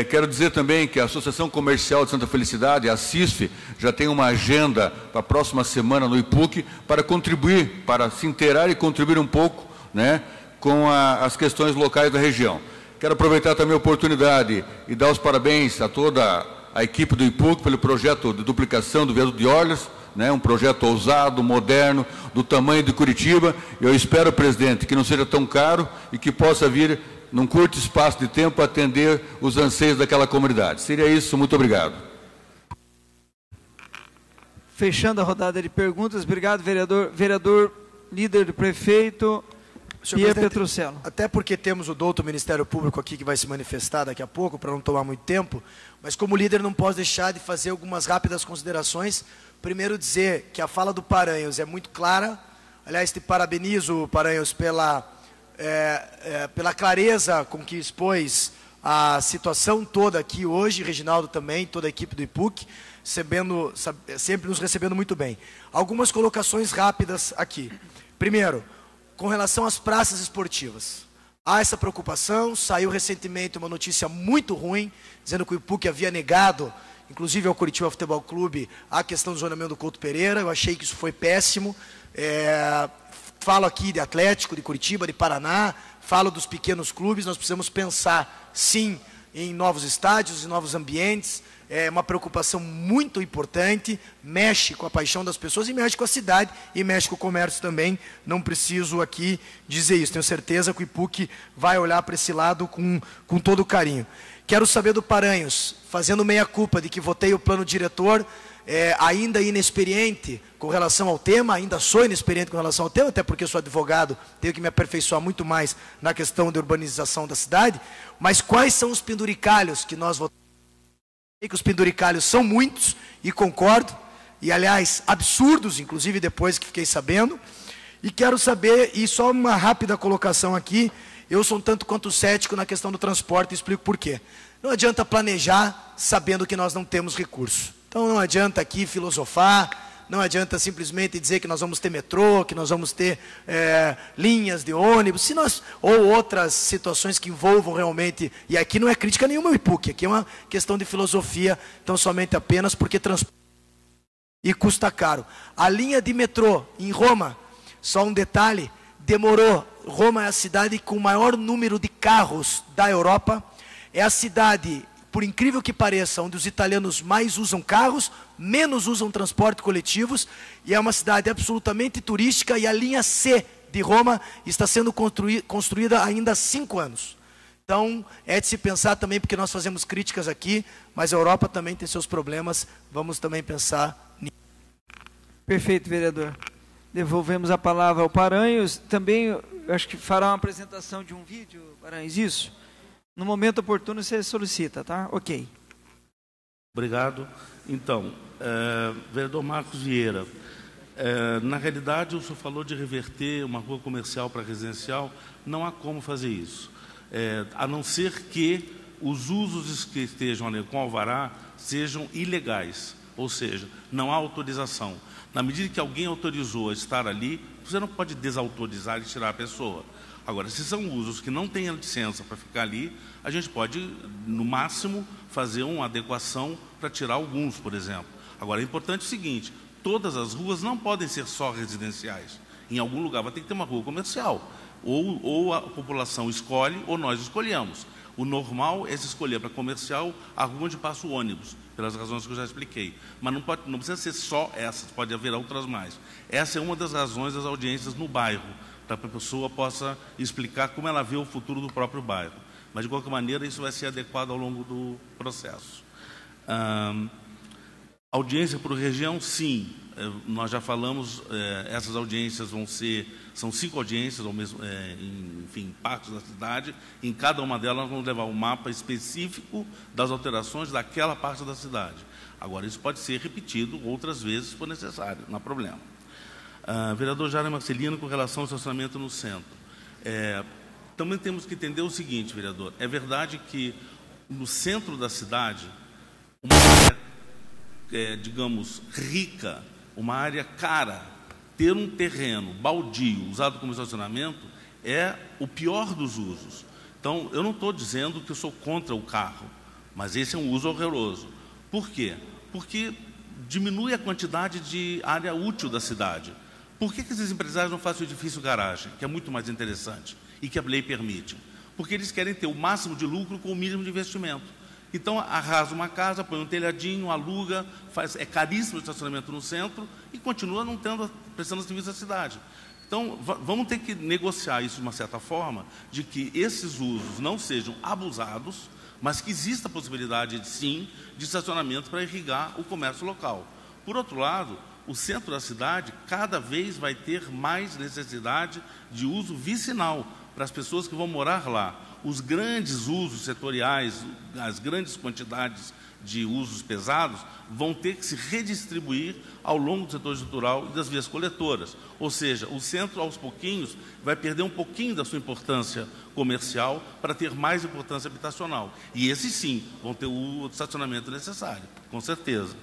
Speaker 20: Quero dizer também que a Associação Comercial de Santa Felicidade, a CISF, já tem uma agenda para a próxima semana no IPUC para contribuir, para se inteirar e contribuir um pouco, né, com as questões locais da região. Quero aproveitar também a oportunidade e dar os parabéns a toda a equipe do IPUC pelo projeto de duplicação do viaduto de Orleans, né, um projeto ousado, moderno, do tamanho de Curitiba. Eu espero, presidente, que não seja tão caro e que possa vir, num curto espaço de tempo, atender os anseios daquela comunidade. Seria isso, muito obrigado.
Speaker 1: Fechando a rodada de perguntas, obrigado, vereador. Vereador, líder do prefeito, Pia Petrocello.
Speaker 2: Até porque temos o doutor Ministério Público aqui que vai se manifestar daqui a pouco, para não tomar muito tempo, mas como líder não posso deixar de fazer algumas rápidas considerações. Primeiro dizer que a fala do Paranhos é muito clara. Aliás, te parabenizo, Paranhos, pela clareza com que expôs a situação toda aqui hoje, Reginaldo também, toda a equipe do IPUC, sempre nos recebendo muito bem. Algumas colocações rápidas aqui. Primeiro, com relação às praças esportivas. Há essa preocupação, saiu recentemente uma notícia muito ruim, dizendo que o IPUC havia negado, inclusive ao Curitiba Futebol Clube, a questão do zoneamento do Couto Pereira. Eu achei que isso foi péssimo. Falo aqui de Atlético, de Curitiba, de Paraná, falo dos pequenos clubes. Nós precisamos pensar, sim, em novos estádios, em novos ambientes. É uma preocupação muito importante, mexe com a paixão das pessoas e mexe com a cidade e mexe com o comércio também. Não preciso aqui dizer isso, tenho certeza que o IPUC vai olhar para esse lado com todo carinho. Quero saber do Paranhos, fazendo meia-culpa de que votei o plano diretor, ainda inexperiente com relação ao tema, ainda sou inexperiente com relação ao tema, até porque sou advogado, tenho que me aperfeiçoar muito mais na questão de urbanização da cidade, mas quais são os penduricalhos que nós votamos? Sei que os penduricalhos são muitos, e concordo, e aliás, absurdos, inclusive depois que fiquei sabendo, e quero saber, e só uma rápida colocação aqui, eu sou um tanto quanto cético na questão do transporte, e explico por quê. Não adianta planejar sabendo que nós não temos recurso. Então não adianta aqui filosofar, não adianta simplesmente dizer que nós vamos ter metrô, que nós vamos ter linhas de ônibus, ou outras situações que envolvam realmente, e aqui não é crítica nenhuma ao IPUC, aqui é uma questão de filosofia, então somente apenas porque transporte e custa caro. A linha de metrô em Roma, só um detalhe, demorou. Roma é a cidade com o maior número de carros da Europa, é a cidade, por incrível que pareça, onde os italianos mais usam carros, menos usam transporte coletivos, e é uma cidade absolutamente turística, e a linha C de Roma está sendo construída ainda há 5 anos. Então, é de se pensar também, porque nós fazemos críticas aqui, mas a Europa também tem seus problemas, vamos também pensar nisso.
Speaker 1: Perfeito, vereador. devolvemos a palavra ao Paranhos. Também, eu acho que fará uma apresentação de um vídeo, Paranhos, isso? No momento oportuno você solicita, tá? Ok.
Speaker 4: Obrigado. Então, vereador Marcos Vieira, na realidade o senhor falou de reverter uma rua comercial para residencial, não há como fazer isso, a não ser que os usos que estejam ali com alvará sejam ilegais, ou seja, não há autorização. Na medida que alguém autorizou a estar ali, você não pode desautorizar e tirar a pessoa. Agora, se são usos que não têm a licença para ficar ali, a gente pode, no máximo, fazer uma adequação para tirar alguns, por exemplo. Agora, é importante o seguinte, todas as ruas não podem ser só residenciais. Em algum lugar vai ter que ter uma rua comercial. Ou a população escolhe, ou nós escolhemos. O normal é se escolher para comercial a rua onde passa o ônibus, pelas razões que eu já expliquei. Mas não precisa ser só essa, pode haver outras mais. Essa é uma das razões das audiências no bairro, para que a pessoa possa explicar como ela vê o futuro do próprio bairro. Mas, de qualquer maneira, isso vai ser adequado ao longo do processo. Audiência por região, sim. Nós já falamos, essas audiências são 5 audiências, em partes da cidade. Em cada uma delas, nós vamos levar um mapa específico das alterações daquela parte da cidade. Agora, isso pode ser repetido outras vezes, se for necessário, não há problema. Vereador Jair Marcelino, com relação ao estacionamento no centro. Também temos que entender o seguinte, vereador, é verdade que no centro da cidade, uma área, digamos, rica, uma área cara, ter um terreno baldio usado como estacionamento é o pior dos usos. Então, eu não estou dizendo que eu sou contra o carro, mas esse é um uso horroroso. Por quê? Porque diminui a quantidade de área útil da cidade. Por que esses empresários não fazem o edifício garagem, que é muito mais interessante e que a lei permite? Porque eles querem ter o máximo de lucro com o mínimo de investimento. Então, arrasa uma casa, põe um telhadinho, aluga, é caríssimo o estacionamento no centro e continua não prestando serviço à cidade. Então, vamos ter que negociar isso de uma certa forma, de que esses usos não sejam abusados, mas que exista a possibilidade, sim, de estacionamento para irrigar o comércio local. Por outro lado, o centro da cidade cada vez vai ter mais necessidade de uso vicinal para as pessoas que vão morar lá. Os grandes usos setoriais, as grandes quantidades de usos pesados, vão ter que se redistribuir ao longo do setor estrutural e das vias coletoras. Ou seja, o centro, aos pouquinhos, vai perder um pouquinho da sua importância comercial para ter mais importância habitacional. E esses, sim, vão ter o estacionamento necessário, com certeza.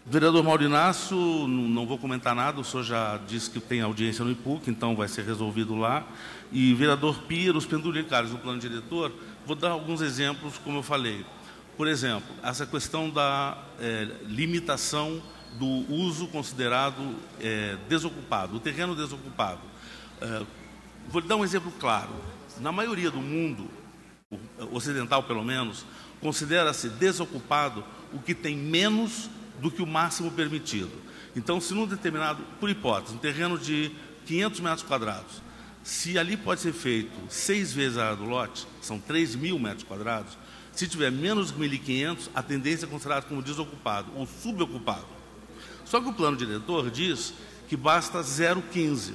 Speaker 4: Vereador Mauro Inácio, não vou comentar nada, o senhor já disse que tem audiência no IPUC, então vai ser resolvido lá. E vereador Pira, os penduricários do plano diretor, vou dar alguns exemplos, como eu falei. Por exemplo, essa questão da limitação do uso considerado desocupado, o terreno desocupado. Vou dar um exemplo claro. Na maioria do mundo, ocidental pelo menos, considera-se desocupado o que tem menos do que o máximo permitido. Então, se num determinado, por hipótese, um terreno de 500 metros quadrados, se ali pode ser feito 6 vezes a área do lote, são 3.000 metros quadrados, se tiver menos de 1.500, a tendência é considerada como desocupado ou subocupado. Só que o plano diretor diz que basta 0,15.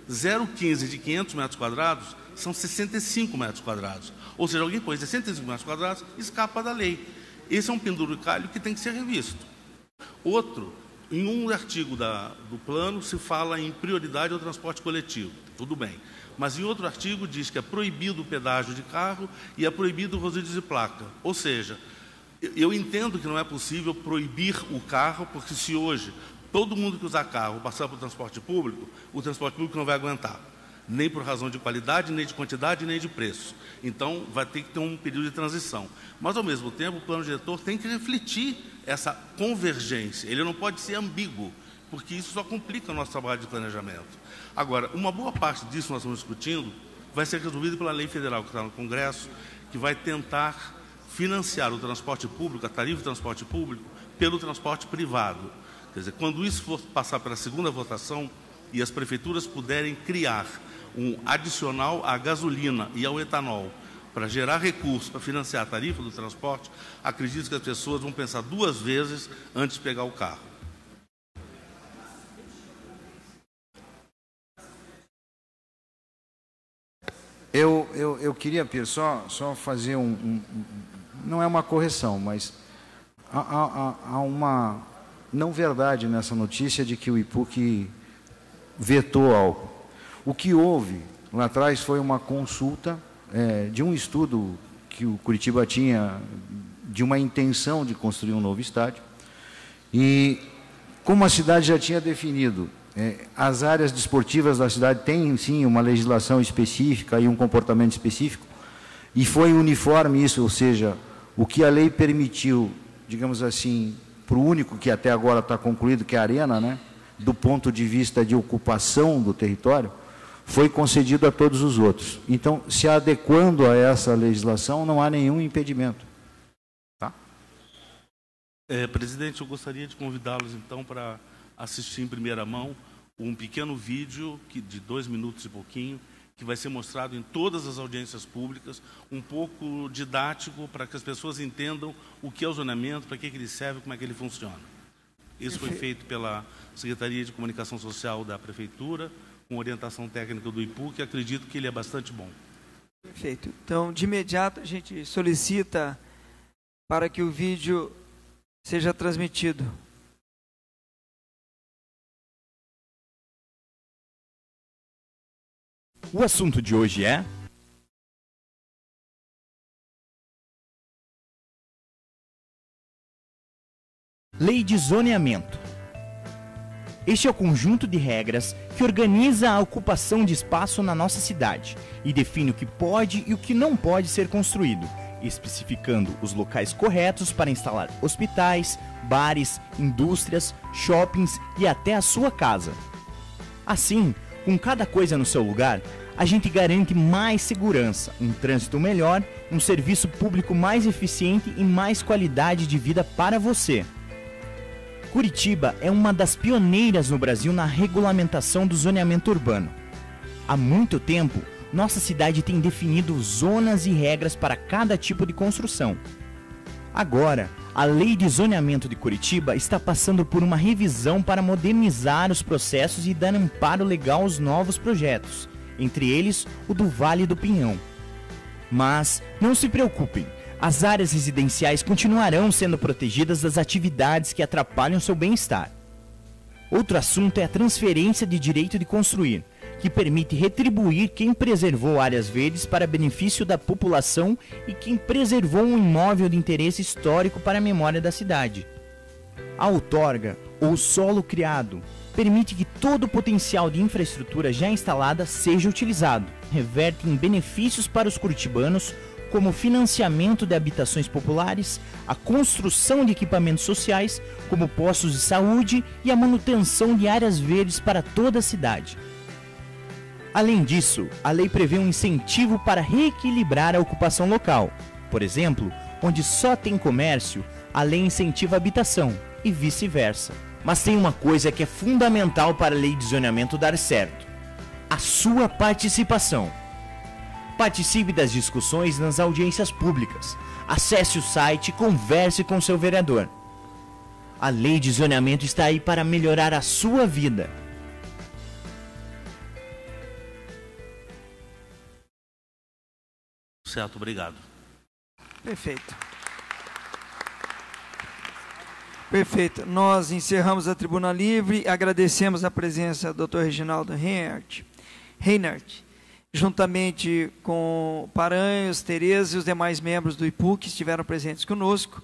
Speaker 4: 0,15 de 500 metros quadrados são 65 metros quadrados. Ou seja, alguém põe 65 metros quadrados, escapa da lei. Esse é um penduricalho que tem que ser revisto. Outro, em um artigo do plano se fala em prioridade ao transporte coletivo, tudo bem. Mas em outro artigo diz que é proibido o pedágio de carro e é proibido o resíduo de placa. Ou seja, eu entendo que não é possível proibir o carro, porque se hoje todo mundo que usar carro passar para o transporte público não vai aguentar. Nem por razão de qualidade, nem de quantidade, nem de preço. Então, vai ter que ter um período de transição. Mas, ao mesmo tempo, o plano diretor tem que refletir essa convergência. Ele não pode ser ambíguo, porque isso só complica o nosso trabalho de planejamento. Agora, uma boa parte disso que nós estamos discutindo vai ser resolvido pela lei federal que está no Congresso, que vai tentar financiar o transporte público, a tarifa de transporte público, pelo transporte privado. Quer dizer, quando isso for passar pela segunda votação e as prefeituras puderem criar um adicional à gasolina e ao etanol para gerar recursos para financiar a tarifa do transporte, acredito que as pessoas vão pensar 2 vezes antes de pegar o carro.
Speaker 3: Eu queria, Pierre, só fazer não é uma correção, mas há uma não verdade nessa notícia de que o IPUC vetou algo. O que houve lá atrás foi uma consulta de um estudo que o Curitiba tinha de uma intenção de construir um novo estádio. E como a cidade já tinha definido, as áreas desportivas da cidade têm, sim, uma legislação específica e um comportamento específico, e foi uniforme isso, ou seja, o que a lei permitiu, digamos assim, para o único que até agora está concluído, que é a Arena, né, do ponto de vista de ocupação do território, foi concedido a todos os outros. Então, se adequando a essa legislação, não há nenhum impedimento. Tá?
Speaker 4: Presidente, eu gostaria de convidá-los, então, para assistir em primeira mão um pequeno vídeo de 2 minutos e pouquinho, que vai ser mostrado em todas as audiências públicas, um pouco didático, para que as pessoas entendam o que é o zoneamento, para que ele serve, como é que ele funciona. Isso foi feito pela Secretaria de Comunicação Social da Prefeitura, com orientação técnica do IPUC, e acredito que ele é bastante bom.
Speaker 1: Perfeito. Então, de imediato, a gente solicita para que o vídeo seja transmitido.
Speaker 21: O assunto de hoje é... Lei de Zoneamento. Este é o conjunto de regras que organiza a ocupação de espaço na nossa cidade e define o que pode e o que não pode ser construído, especificando os locais corretos para instalar hospitais, bares, indústrias, shoppings e até a sua casa. Assim, com cada coisa no seu lugar, a gente garante mais segurança, um trânsito melhor, um serviço público mais eficiente e mais qualidade de vida para você. Curitiba é uma das pioneiras no Brasil na regulamentação do zoneamento urbano. Há muito tempo, nossa cidade tem definido zonas e regras para cada tipo de construção. Agora, a Lei de Zoneamento de Curitiba está passando por uma revisão para modernizar os processos e dar amparo legal aos novos projetos, entre eles o do Vale do Pinhão. Mas não se preocupem, as áreas residenciais continuarão sendo protegidas das atividades que atrapalham seu bem-estar. Outro assunto é a transferência de direito de construir, que permite retribuir quem preservou áreas verdes para benefício da população e quem preservou um imóvel de interesse histórico para a memória da cidade. A outorga, ou solo criado, permite que todo o potencial de infraestrutura já instalada seja utilizado, reverte em benefícios para os curitibanos, como o financiamento de habitações populares, a construção de equipamentos sociais, como postos de saúde e a manutenção de áreas verdes para toda a cidade. Além disso, a lei prevê um incentivo para reequilibrar a ocupação local. Por exemplo, onde só tem comércio, a lei incentiva a habitação e vice-versa. Mas tem uma coisa que é fundamental para a lei de zoneamento dar certo: a sua participação. Participe das discussões nas audiências públicas. Acesse o site e converse com seu vereador. A lei de zoneamento está aí para melhorar a sua vida.
Speaker 4: Certo, obrigado.
Speaker 1: Perfeito. Perfeito. Nós encerramos a tribuna livre, agradecemos a presença do Dr. Reginaldo Reinhardt, juntamente com Paranhos, Tereza e os demais membros do IPUC que estiveram presentes conosco.